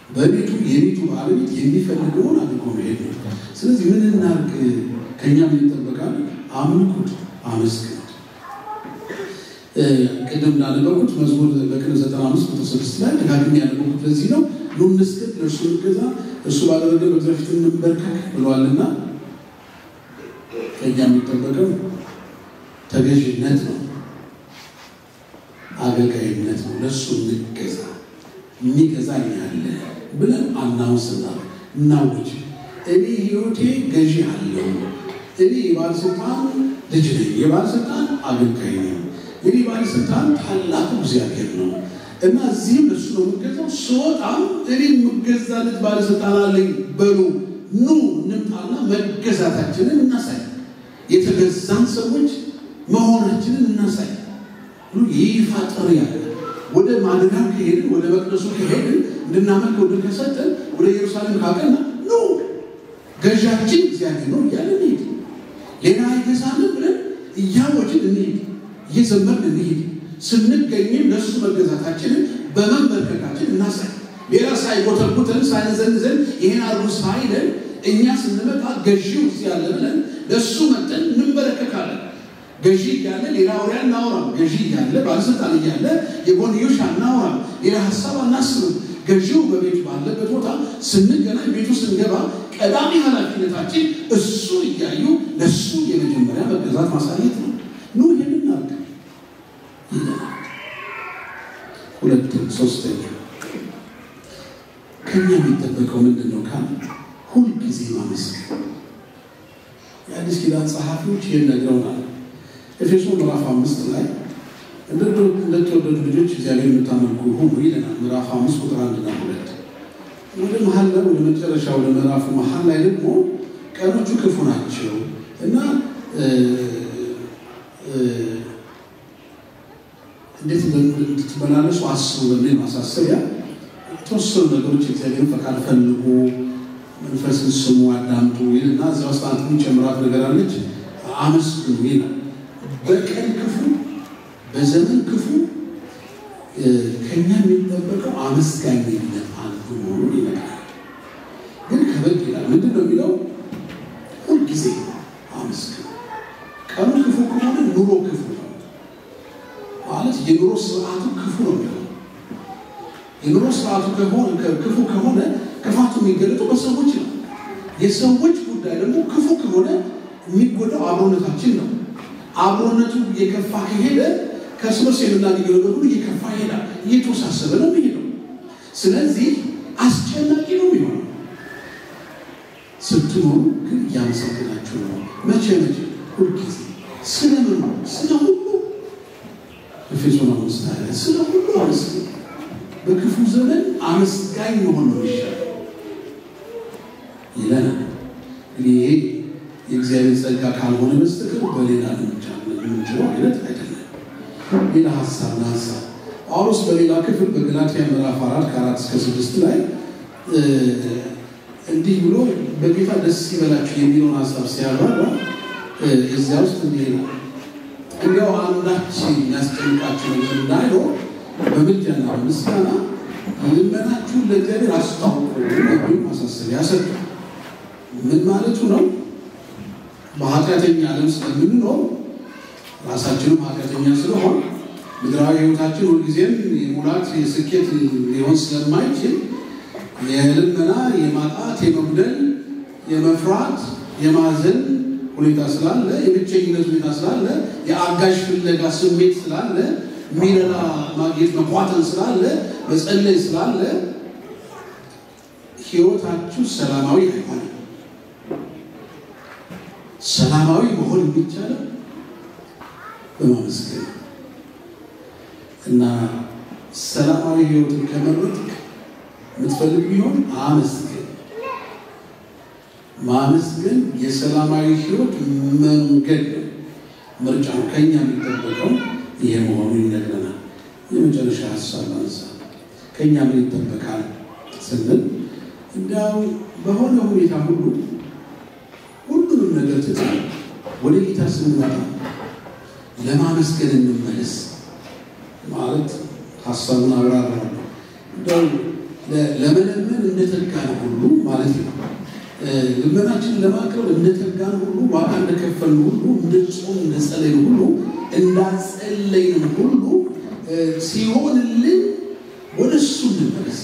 በቤቱ የቤቱ ባለቤት የሚፈልገውን አድርጎ መሄድ ነው። ስለዚህ ምን እናድርግ? ከኛ ምን ይጠበቃል? አምልኩት፣ አመስግኑት። ቅድም እንዳነበብኩት መዝሙር በቅንፍ 95:6 ላይ ደጋግሜ ያነበብኩት ለዚህ ነው። ኑ እንስገድ፣ ለእርሱ እንገዛ፣ እርሱ ባደረገው በእግዚአብሔር ፊት እንንበርከክ ብለዋልና ከኛ የሚጠበቀው ተገዥነት ነው፣ አገልጋይነት ነው። ለእሱ እንገዛ፣ የሚገዛ ያለ ብለን አናውስና እናውጅ። እኔ ህይወቴ ገዢ አለው፣ እኔ የባለስልጣን ልጅ ነኝ፣ የባለስልጣን አገልጋይ ነኝ፣ የኔ ባለስልጣን ታላቁ እግዚአብሔር ነው እና እዚህም እሱ ነው የምገዛው። ስወጣም እኔ የምገዛለት ባለስልጣን አለኝ በሉ። ኑ እንምጣና መገዛታችንን እናሳይ፣ የተገዛን ሰዎች መሆናችንን እናሳይ። ይፋ ጥሪ ያለ ወደ ማደሪያው ከሄድን፣ ወደ መቅደሱ ከሄድን፣ እንድናመልከው ከሰጠን፣ ወደ ኢየሩሳሌም ካቀና ኑ ገዣችን እግዚአብሔር ነው እያልን እንሂድ። ሌላ አይገዛንም ብለን እያወጅን እንሂድ፣ እየዘመርን እንሂድ። ስንገኝም ለእሱ መገዛታችንን በመንበርከካችን እናሳይ። ሌላ ሳይጎተጉተን ሳይነዘንዘን ይሄን አድርጉ ሳይለን እኛ ስንመጣ ገዢው ያለ ብለን ለእሱ መጠን እንበረከካለን። ገዢ እያለ ሌላ ወሬ አናወራም። ገዢ እያለ ባለስልጣን እያለ የጎንዮሽ አናወራም። ሌላ ሀሳብ አናስብም። ገዢው በቤቱ ባለበት ቦታ ስንገናኝ ቤቱ ስንገባ ቀዳሚ ኃላፊነታችን እሱ እያዩ ለእሱ የመጀመሪያ መገዛት ማሳየት ነው። ኑ ይሄን እናድርግ። ሁለተኛ ሶስተኛ ከኛ የሚጠበቀው ምንድን ነው ካል ሁልጊዜ ማመስገን። የአዲስ ኪዳን ጸሐፊዎች ይህን ነግረውናል። ኤፌሶን ምዕራፍ 5 ላይ እንደተወደዱ ልጆች እግዚአብሔር የምታመልኩ ሁኑ ይለናል። ምዕራፍ 5 ቁጥር 1 እና 2 ወደ መሀል ላይ ወደ መጨረሻ ወደ ምዕራፉ መሀል ላይ ደግሞ ቀኖቹ ክፉ ናቸው እና እንዴት እንደምትመላለሱ አስቡ በሚል ማሳሰቢያ የተወሰኑ ነገሮች እግዚአብሔርን ፈቃድ ፈልጉ፣ መንፈስን ስሙ፣ አዳምጡ ይልና እዚያ ውስጥ አንድ የሚጨምራት ነገር አለች። አመስግኑ ይላል። በቀን ክፉ በዘመን ክፉ ከኛ የሚጠበቀው አመስጋኝነት አንዱ መሆኑን ይነግራል። ግን ከበድ ይላል። ምንድን ነው የሚለው? ሁልጊዜ አመስግኑ። ቀኑ ክፉ ከሆነ ኑሮ ክፉ ነው ማለት የኑሮ ስርዓቱ ክፉ ነው የሚለው። የኑሮ ስርዓቱ ክፉ ከሆነ ክፋቱ የሚገለጠው በሰዎች ነው። የሰዎች ጉዳይ ደግሞ ክፉ ከሆነ የሚጎዳው አብሮነታችን ነው። አብሮነቱ እየከፋ ከሄደ ከእርስ በርስ የምናገኘው ነገር ሁሉ እየከፋ ይሄዳል፣ እየተወሳሰበ ነው የሚሄደው። ስለዚህ አስጨናቂ ነው የሚሆነው። ስትኖሩ ግን እያመሰግናችሁ ነው። መቼ ሁልጊዜ ስለምን ነው? ስለ ሁሉ ኤፌሶን 5 ላይ ስለ ሁሉ አመስግኑ። በክፉ ዘመን አመስጋኝ መሆን ነው ይሻላል ይለናል። ይሄ የእግዚአብሔር ጸጋ ካልሆነ በስተቀር በሌላ ምንጭው አይነት አይደለም። ሌላ ሀሳብ ናንሳ። ጳውሎስ በሌላ ክፍል በገላትያ ምዕራፍ 4 ከ4 እስከ 6 ላይ እንዲህ ብሎ በጌታ ደስ ይበላችሁ የሚለውን ሀሳብ ሲያብራራ እዚያ ውስጥ እንዲህ ነው። እንዲያው አንዳች የሚያስጨንቃችሁ ነገር እንዳይኖር በምልጃና በምስጋና ልመናችሁን ለእግዚአብሔር አስታውቁ የሚል ማሳሰቢያ ሰጠ። ምን ማለቱ ነው? በኃጢአተኛ ዓለም ስለምንኖር ራሳችንም ኃጢአተኛ ስለሆን ምድራዊ ሕይወታችን ሁልጊዜም የሙላት የስኬት ሊሆን ስለማይችል የልመና የማጣት የመጉደል የመፍራት የማዘን ሁኔታ ስላለ፣ የብቸኝነት ሁኔታ ስላለ፣ የአጋዥ ፍለጋ ስሜት ስላለ፣ ሚረዳ ማግኘት መቋጠን ስላለ፣ መጸለይ ስላለ ሕይወታችሁ ሰላማዊ አይሆንም። ሰላማዊ መሆን የሚቻለው በማመስገን እና ሰላማዊ ሕይወትን ከመረጥክ የምትፈልግ ቢሆን አመስግን። ማመስገን የሰላማዊ ሕይወት መንገድ ነው፣ ምርጫ ነው። ከኛ የሚጠበቀው ይሄ መሆኑን ይነግረናል። የመጨረሻ ሀሳብ አንሳ። ከኛ ምን ይጠበቃል ስንል እንዲያው በሆነ ሁኔታ ሁሉንም ነገር ትተን ወደ ጌታ ስንመጣ ለማመስገን እንመለስ ማለት ሀሳቡን አብራራለሁ። እንደው ለመለመን እንደተጋን ሁሉ ማለት ነው። ልመናችንን ለማቅረብ እንደተጋን ሁሉ ዋጋ እንደከፈልን ሁሉ እንደጾም እንደጸለይን ሁሉ እንዳጸለይን ሁሉ ሲሆንልን ወደ እሱ እንመለስ፣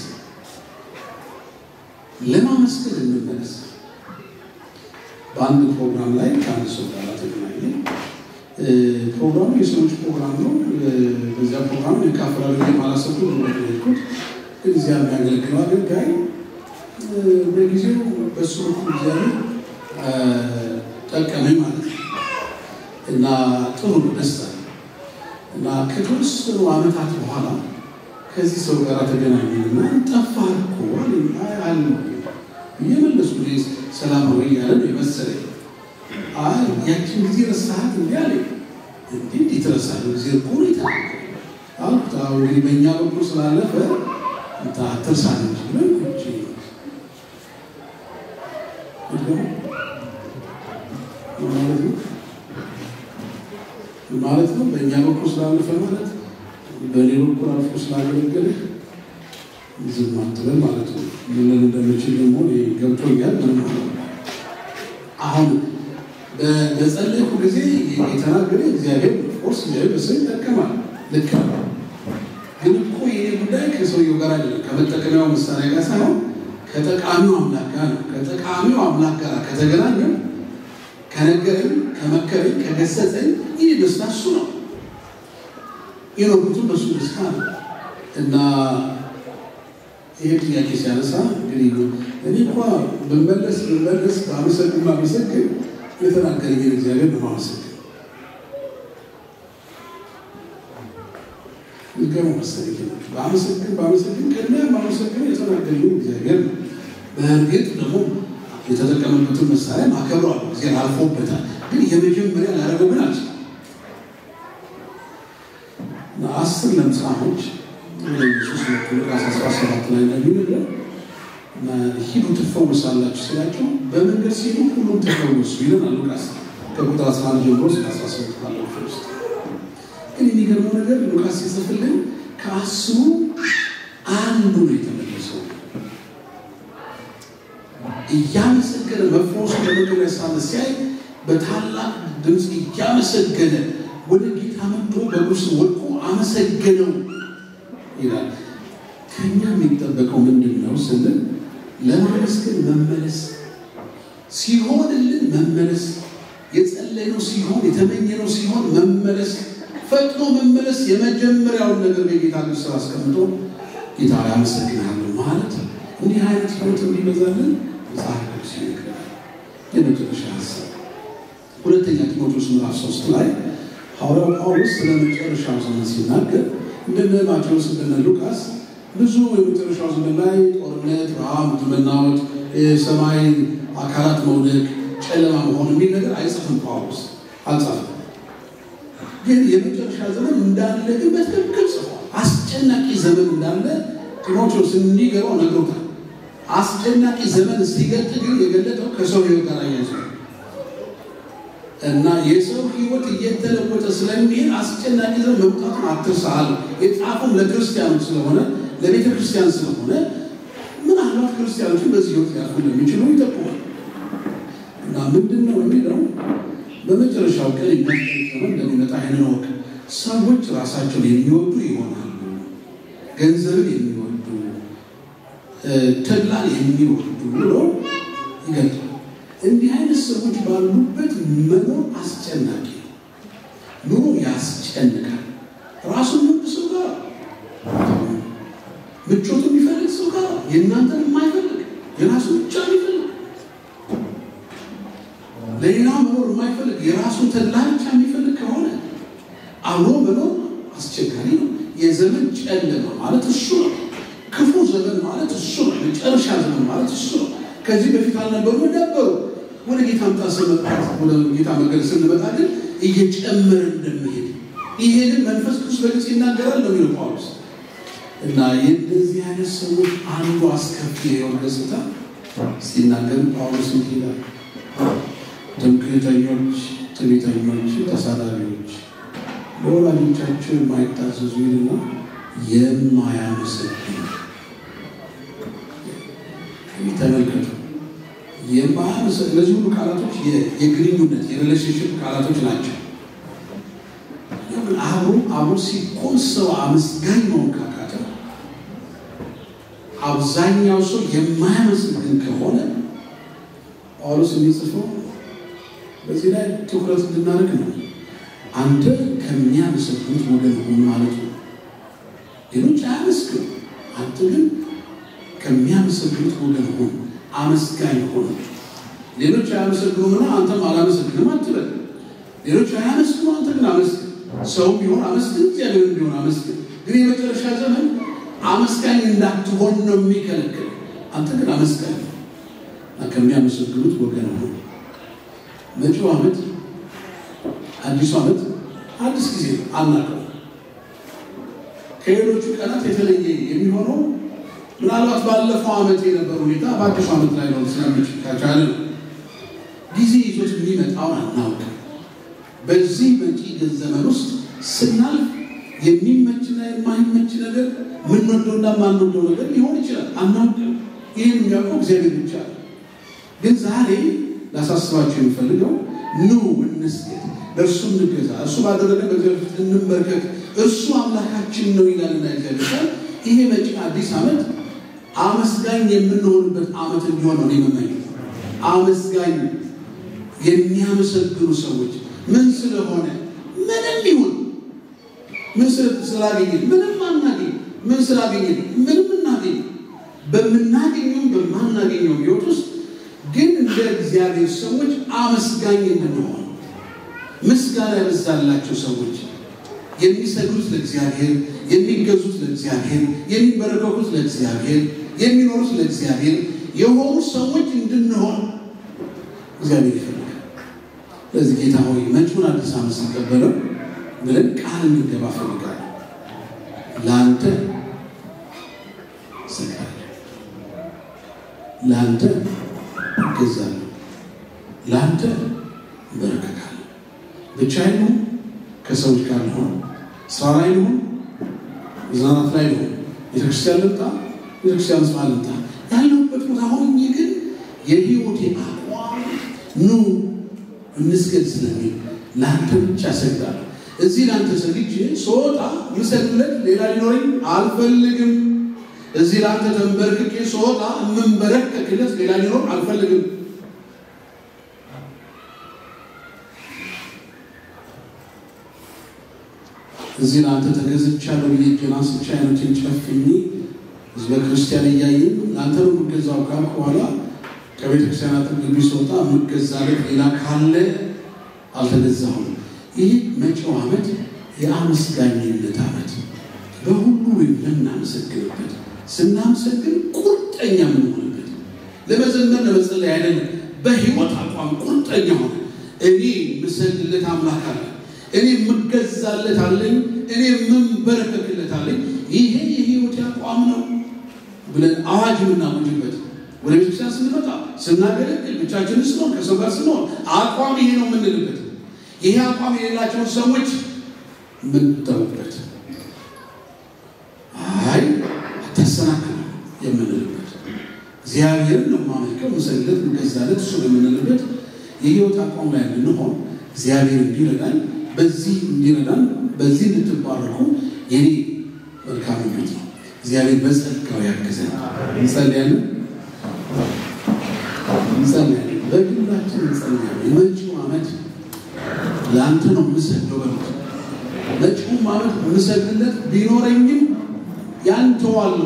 ለማመስገን እንመለስ። በአንድ ፕሮግራም ላይ ከአንድ ሰው ጋር ተገናኘን። ፕሮግራሙ የሰዎች ፕሮግራም ነው። በዚያ ፕሮግራም የካፈራዊ ማላሰቡ እንደሄድኩት እዚያ የሚያገለግለው አገልጋይ በጊዜው በሱ እግዚአብሔር ጠቀመኝ ማለት ነው እና ጥሩ ደስታ እና ከተወሰኑ ዓመታት በኋላ ከዚህ ሰው ጋር ተገናኘንና ጠፋህ እኮ አለ እየመለስኩ ሰላም ነው እያለ ነው የመሰለኝ። ያችን ጊዜ ረሳሃት እንዲህ አለኝ። እንዴት ይተረሳል? ጊዜ እኮ ነው ይታወቃል። እንግዲህ በእኛ በኩል ስላለፈ አትርሳን እንጂ ማለት ነው በእኛ በኩል ስላለፈ ማለት በሌላ በኩል አልፎ ስላገለገለ ዝም አትበል ማለት ነው። ምን እንደምችል ደግሞ ገብቶኛል። አሁን በጸለይኩ ጊዜ የተናገረ እግዚአብሔር ፎርስ እግዚአብሔር በሰው ይጠቀማል። ልክ ግን እኮ ይሄ ጉዳይ ከሰውየው ጋር አይደለም፣ ከመጠቀሚያው መሳሪያ ጋር ሳይሆን ከጠቃሚው አምላክ ጋር ነው። ከጠቃሚው አምላክ ጋር ከተገናኘን ከነገረኝ ከመከረኝ ከገሰጸኝ ይህ ደስታ እሱ ነው። የኖርኩትም በሱ ደስታ ነው እና ይሄ ጥያቄ ሲያነሳ እንግዲህ እኔ እንኳ በመለስ ባመሰግን የተናገረኝ እግዚአብሔር በማመሰግን ይገርም መሰለኝ ባመሰግን ከእኔ ማመሰግን የተናገረኝ እግዚአብሔር ነው። በእርግጥ ደግሞ የተጠቀመበትን መሳሪያ ማከብረዋል። እግዚአብሔር አልፎበታል። ግን የመጀመሪያ ላደረገው ግን አልችልም። ለአስር ለምጻሞች ኢየሱስ ሉቃስ 17 ላይ እንደሚነግረን ሂዱ ትፈወሳላችሁ ሲላቸው በመንገድ ሲሄዱ ሁሉም ተፈወሱ ይለናል። ሉቃስ ከቁጥር 11 ጀምሮ እስከ 18 ባለው ውስጥ ግን የሚገርመው ነገር ሉቃስ ሲጽፍልን ከአስሩ አንዱ ነው የተመለሰው። እያመሰገነ መፈወሱ ለመገበያ ሳለ ሲያይ በታላቅ ድምፅ እያመሰገነ ወደ ጌታ መጥቶ በእግሩ ወድቆ አመሰገነው ይላል። ከኛ የሚጠበቀው ምንድን ነው ስንል ለማመስገን መመለስ ሲሆንልን መመለስ፣ የጸለይነው ሲሆን የተመኘነው ሲሆን መመለስ፣ ፈጥኖ መመለስ፣ የመጀመሪያውን ነገር በጌታ ስራ አስቀምጦ ጌታ ያመሰግናለሁ ማለት እንዲህ አይነት ህይወት እንዲበዛልን መጽሐፍ ቅዱስ ይነግረናል። የመጨረሻ ሀሳብ ሁለተኛ ጢሞቴዎስ ምዕራፍ 3 ላይ ሐዋርያው ጳውሎስ ስለ መጨረሻው ዘመን ሲናገር እንደነ ማቴዎስ እንደነ ሉቃስ ብዙ የመጨረሻው ዘመን ላይ ጦርነት፣ ረሃብ፣ መናወጥ፣ የሰማይ አካላት መውደቅ፣ ጨለማ መሆን የሚል ነገር አይጽፍም። ጳውሎስ አልጻፈም። ግን የመጨረሻ ዘመን እንዳለ ግን በትክክል ጽፏል። አስጨናቂ ዘመን እንዳለ ጢሞቴዎስ እንዲገባው ነግሮታል። አስጨናቂ ዘመን ሲገልጥ ግን የገለጠው ከሰው ህይወት ጋር አያይዞ እና የሰው ህይወት እየተለወጠ ስለሚሄድ አስጨናቂ ዘመን መምጣቱን አትርሳል። የጻፈው ለክርስቲያኖች ስለሆነ ለቤተ ክርስቲያን ስለሆነ ምናልባት ክርስቲያኖች በዚህ ህይወት ያልፉ እንደሚችሉ ይጠቁማል። እና ምንድነው የሚለው በመጨረሻው ቀን የሚመጣው እንደሚመጣ ይሄንን ወቅ ሰዎች ራሳቸውን የሚወዱ ይሆናሉ፣ ገንዘብን የሚወዱ ተድላን የሚወዱ ብሎ ይገልጣል። እንዲህ አይነት ሰዎች ባሉበት መኖር አስጨናቂ ነው። ኑሮ ያስጨንቃል። ራሱን የሚወድ ሰው ጋር ምቾት የሚፈልግ ሰው ጋር የእናንተን የማይፈልግ የራሱን ብቻ የሚፈልግ ለሌላው መኖር የማይፈልግ የራሱን ተድላ ብቻ የሚፈልግ ከሆነ አብሮ መኖር አስቸጋሪ ነው። የዘመን ጨለማ ማለት እሱ ነው። ክፉ ዘመን ማለት እሱ ነው። መጨረሻ ዘመን ማለት እሱ ነው። ከዚህ በፊት አልነበሩ ነበሩ። ወደ ጌታ መጣሰመጣት ወደ ጌታ መገለጽ ስንመጣ ግን እየጨመረ እንደሚሄድ ይሄንን መንፈስ ቅዱስ በግልጽ ይናገራል ነው የሚለው ጳውሎስ። እና የእነዚህ አይነት ሰዎች አንዱ አስከፊ የሆነ ገጽታ ሲናገር ጳውሎስ ይላል ትምክህተኞች፣ ትዕቢተኞች፣ ተሳዳቢዎች፣ ለወላጆቻቸው የማይታዘዙ ይልና የማያመሰግኑ ተመልከቱ። የማያመሰግኑ እነዚህ ሁሉ ቃላቶች የግንኙነት የሪሌሽንሽፕ ቃላቶች ናቸው። አብሮ ሲቆም ሰው አመስጋኝ መሆን ካቃተ አብዛኛው ሰው የማያመሰግን ከሆነ ጳውሎስ የሚጽፈው በዚህ ላይ ትኩረት እንድናደርግ ነው። አንተ ከሚያመሰግኑት ወገን ሁን ማለት ነው። ሌሎች አያመስግኑ፣ አንተ ግን ከሚያመሰግኑት ወገን ሁን፣ አመስጋኝ ሁን። ሌሎች አያመሰግኑና አንተም አላመሰግንም አትበል። ሌሎች አያመስግኑ፣ አንተ ግን አመስግን። ሰው ቢሆን አመስግን፣ እግዚአብሔር ቢሆን አመስግን። ግን የመጨረሻ ዘመን አመስጋኝ እንዳትሆን ነው የሚከለክል። አንተ ግን አመስጋኝ ከሚያመሰግኑት ወገን ሁን። መጪው ዓመት አዲሱ ዓመት አዲስ ጊዜ አናውቅም። ከሌሎቹ ቀናት የተለየ የሚሆነው ምናልባት ባለፈው ዓመት የነበረው ሁኔታ በአዲሱ ዓመት ላይ ነው ስለሚችል ካቻለ የሚመጣው አናውቅ በዚህ መጪ ዘመን ውስጥ ስናልፍ የሚመችና የማይመች ነገር ምን ወደውና ማን ወደው ነገር ሊሆን ይችላል አናውቅ ይሄን የሚያውቀው እግዚአብሔር ብቻ ግን ዛሬ ላሳስባችሁ የምፈልገው ኑ እንስገድ ለእርሱ እንገዛ እርሱ ባደረገ በእግዚአብሔር ፊት እንበርከክ እርሱ አምላካችን ነው ይላልና እግዚአብሔር ይሄ መጪ አዲስ ዓመት አመስጋኝ የምንሆንበት ዓመት እንዲሆን ነው የምመኘው አመስጋኝ የሚያመሰግኑ ሰዎች ምን ስለሆነ ምንም ይሁን ምን ስላገኘ ምንም አናገኝ ምን ስላገኘ ምንም እናገኝ በመናገኘው በማናገኘው ሕይወት ውስጥ ግን እንደ እግዚአብሔር ሰዎች አመስጋኝ እንድንሆን ምስጋና ያበዛላቸው ሰዎች የሚሰግዱት ለእግዚአብሔር የሚገዙት ለእግዚአብሔር የሚበረከኩት ለእግዚአብሔር የሚኖሩት ለእግዚአብሔር የሆኑ ሰዎች እንድንሆን እግዚአብሔር ይፈልጋል ለዚህ ጌታ ሆይ መጪውን አዲስ ዓመት ስንቀበለው ብለን ቃል እንድንገባ ፈልጋለሁ ለአንተ ሰግዳለሁ ለአንተ እገዛለሁ ለአንተ እበረከካለሁ ብቻዬን ነው ከሰዎች ጋር ነው ስራ ላይ ነው ዝናናት ላይ ነው ቤተክርስቲያን ልምጣ ቤተክርስቲያን ስራ ልምጣ ያለሁበት ቦታ ሆኜ ግን የህይወቴ አቋም ኑ እንስገድ ስለሚል ለአንተ ብቻ ሰግዳለሁ እዚህ ላንተ ሰግጄ ሶጣ ምሰግድለት ሌላ ሊኖረኝ አልፈልግም እዚህ ላንተ ተንበርክኬ ሶጣ መንበረከክለት ሌላ ሊኖር አልፈልግም እዚህ ላንተ ተገዝቻለሁ ይጀናስ ቻይኖችን ጨፍኝ ህዝበ ክርስቲያን እያየን ላንተ ነው ምገዛው በኋላ ከቤተ ክርስቲያናት ግቢ ሶጣ ምገዛለት ሌላ ካለ አልተገዛሁም ይህ መጪው ዓመት የአመስጋኝነት ዓመት በሁሉ የምናመሰግንበት ስናመሰግን ቁርጠኛ የምንሆንበት ለመዘመር ለመጸለይ አይደለም በህይወት አቋም ቁርጠኛ ሆነ እኔ ምሰግድለት አምላክ አለ እኔ ምገዛለት አለኝ እኔ መንበረከክለት አለኝ ይሄ የህይወት አቋም ነው ብለን አዋጅ ምናውጅበት ወደ ቤተክርስቲያን ስንመጣ ስናገለግል ብቻችንን ስንሆን ከሰው ጋር ስንሆን አቋም ይሄ ነው የምንልበት ይሄ አቋም የሌላቸው ሰዎች ምን ተውበት አይ ተሰናከለ የምንልበት እግዚአብሔር ነው ማመልከው መሰለት ምገዛለት እሱ የምንልበት የህይወት አቋም ላይ እንሆን እግዚአብሔር እንዲረዳን በዚህ እንዲረዳን በዚህ እንድትባረኩ የኔ መልካም ምኞት ነው እግዚአብሔር በጸጋው ያግዘን እንጸልያለን በግላችን እንጸልያለን የመጪው ዓመት ለአንተ ነው የምሰግደው በሉት መጪው ዓመት የምሰግድለት ቢኖረኝም ያንተዋል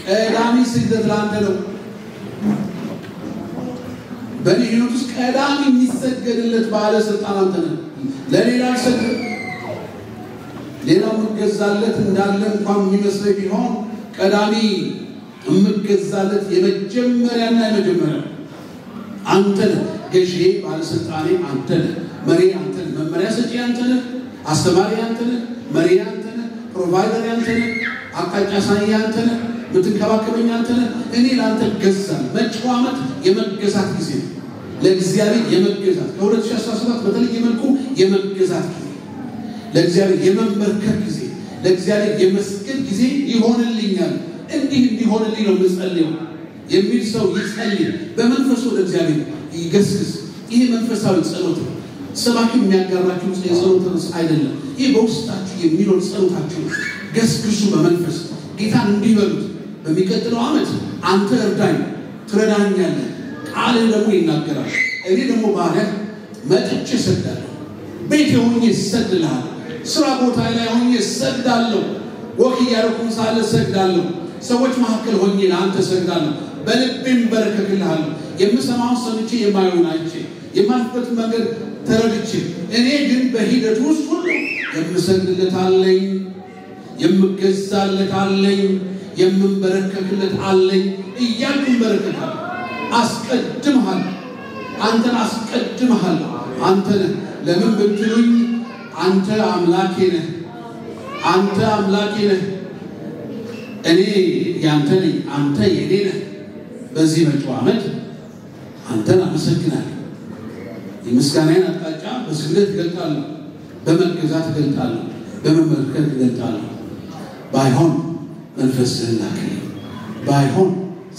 ቀዳሚ ስግደት ለአንተ ነው በእኔ ሕይወት ውስጥ ቀዳሚ የሚሰገድለት ባለስልጣን አንተ ነህ ለሌላ አልሰግድም ሌላው ምገዛለት እንዳለ እንኳን የሚመስለኝ ቢሆን ቀዳሚ ምገዛለት የመጀመሪያና የመጀመሪያ አንተ ነህ ገዢ ባለስልጣኔ አንተ ነህ መሪ አንተ ነህ መመሪያ ሰጪ አንተ ነህ አስተማሪ አንተ ነህ መሪ አንተ ነህ ፕሮቫይደር አንተ ነህ አቃጫ ሳይ አንተ ነህ ምትንከባከበኝ አንተ ነህ እኔ ላንተ ገዛል መጪው ዓመት የመገዛት ጊዜ ለእግዚአብሔር የመገዛት ከ2017 በተለየ መልኩ የመገዛት ጊዜ ለእግዚአብሔር የመመርከክ ጊዜ ለእግዚአብሔር የመስገድ ጊዜ ይሆንልኛል እንዲህ እንዲሆንልኝ ነው የምጸልየው የሚል ሰው ይጸልይ በመንፈሱ ወደ እግዚአብሔር ይገስግስ ይሄ መንፈሳዊ ጸሎት ሰባኪ የሚያጋራችሁ የጸሎት ርዕስ አይደለም ይሄ በውስጣችሁ የሚኖር ጸሎታችሁ ገስግሱ በመንፈስ ጌታን እንዲበሉት በሚቀጥለው ዓመት አንተ እርዳኝ ትረዳኛለህ ቃል ደግሞ ይናገራል እኔ ደግሞ ባሪያ መጥቼ እሰግዳለሁ ቤቴ ሆኜ እሰግድልሃለሁ ስራ ቦታ ላይ ሆኜ እሰግዳለሁ ወክ እያደረኩኝ ሳለ እሰግዳለሁ ሰዎች መካከል ሆኜ ለአንተ እሰግዳለሁ በልቤም በረከክልሃለሁ የምሰማውን ሰምቼ የማየውን አይቼ የማልፈት መንገድ ተረድቼ እኔ ግን በሂደት ውስጥ ሁሉ የምሰግድለት አለኝ የምገዛለት አለኝ የምንበረከክለት አለኝ እያልኩ በረከካለሁ አስቀድምሃል አንተን አስቀድምሃል አንተ ለምን ብትሉኝ አንተ አምላኬ ነህ አንተ አምላኬ ነህ እኔ ያንተ ነኝ አንተ የኔ ነህ በዚህ መጪው ዓመት አንተን አመሰግናለሁ የምስጋናዬን አቅጣጫ በስግደት እገልጣለሁ፣ በመገዛት እገልጣለሁ፣ በመመልከት እገልጣለሁ። ባይሆን መንፈስህን ላክልኝ፣ ባይሆን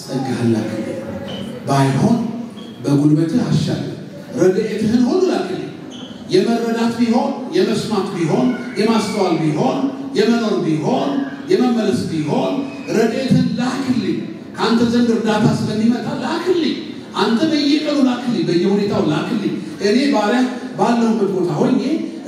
ጸጋህን ላክልኝ፣ ባይሆን በጉልበትህ አሻግረኝ፣ ረድኤትህን ሁሉ ላክልኝ። የመረዳት ቢሆን የመስማት ቢሆን የማስተዋል ቢሆን የመኖር ቢሆን የመመለስ ቢሆን ረድኤትህን ላክልኝ። ካንተ ዘንድ እርዳታ ስለሚመጣ ላክልኝ። አንተ በየቀኑ ላክልኝ፣ በየሁኔታው ላክልኝ። እኔ ባሪያ ባለሁበት ቦታ ሆኜ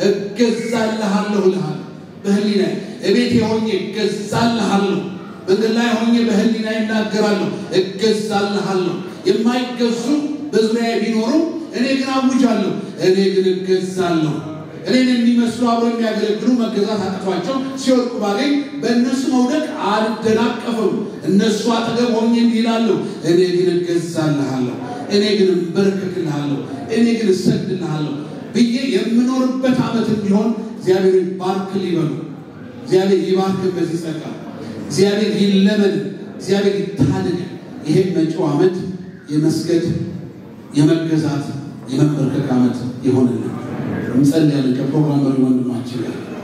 እገዛልሃለሁ እልሃለሁ። በህሊናዬ እቤቴ ሆኜ እገዛልሃለሁ፣ መንገድ ላይ ሆኜ በህሊናዬ እናገራለሁ፣ እገዛልሃለሁ። የማይገዙ በዙሪያዬ ቢኖሩ እኔ ግን አውጃለሁ፣ እኔ ግን እገዛለሁ። እኔን የሚመስሉ አብረው የሚያገለግሉ መገዛት አቅቷቸው ሲወድቁ ባገኝ በእነሱ መውደቅ አልደናቀፍም። እነሱ አጠገብ ሆኜ ይላሉ፣ እኔ ግን እገዛልሃለሁ፣ እኔ ግን እንበረከክልሃለሁ፣ እኔ ግን እሰግድልሃለሁ ብዬ የምኖርበት ዓመት እንዲሆን እግዚአብሔር ይባርክ ሊበሉ። እግዚአብሔር ይባርክ በዚህ ጸጋ። እግዚአብሔር ይለመን፣ እግዚአብሔር ይታደግ። ይሄ መጪው ዓመት የመስገድ የመገዛት የመበርከክ ዓመት ይሆንልን። እንጸልያለን ከፕሮግራም መሪ ወንድማችን ጋር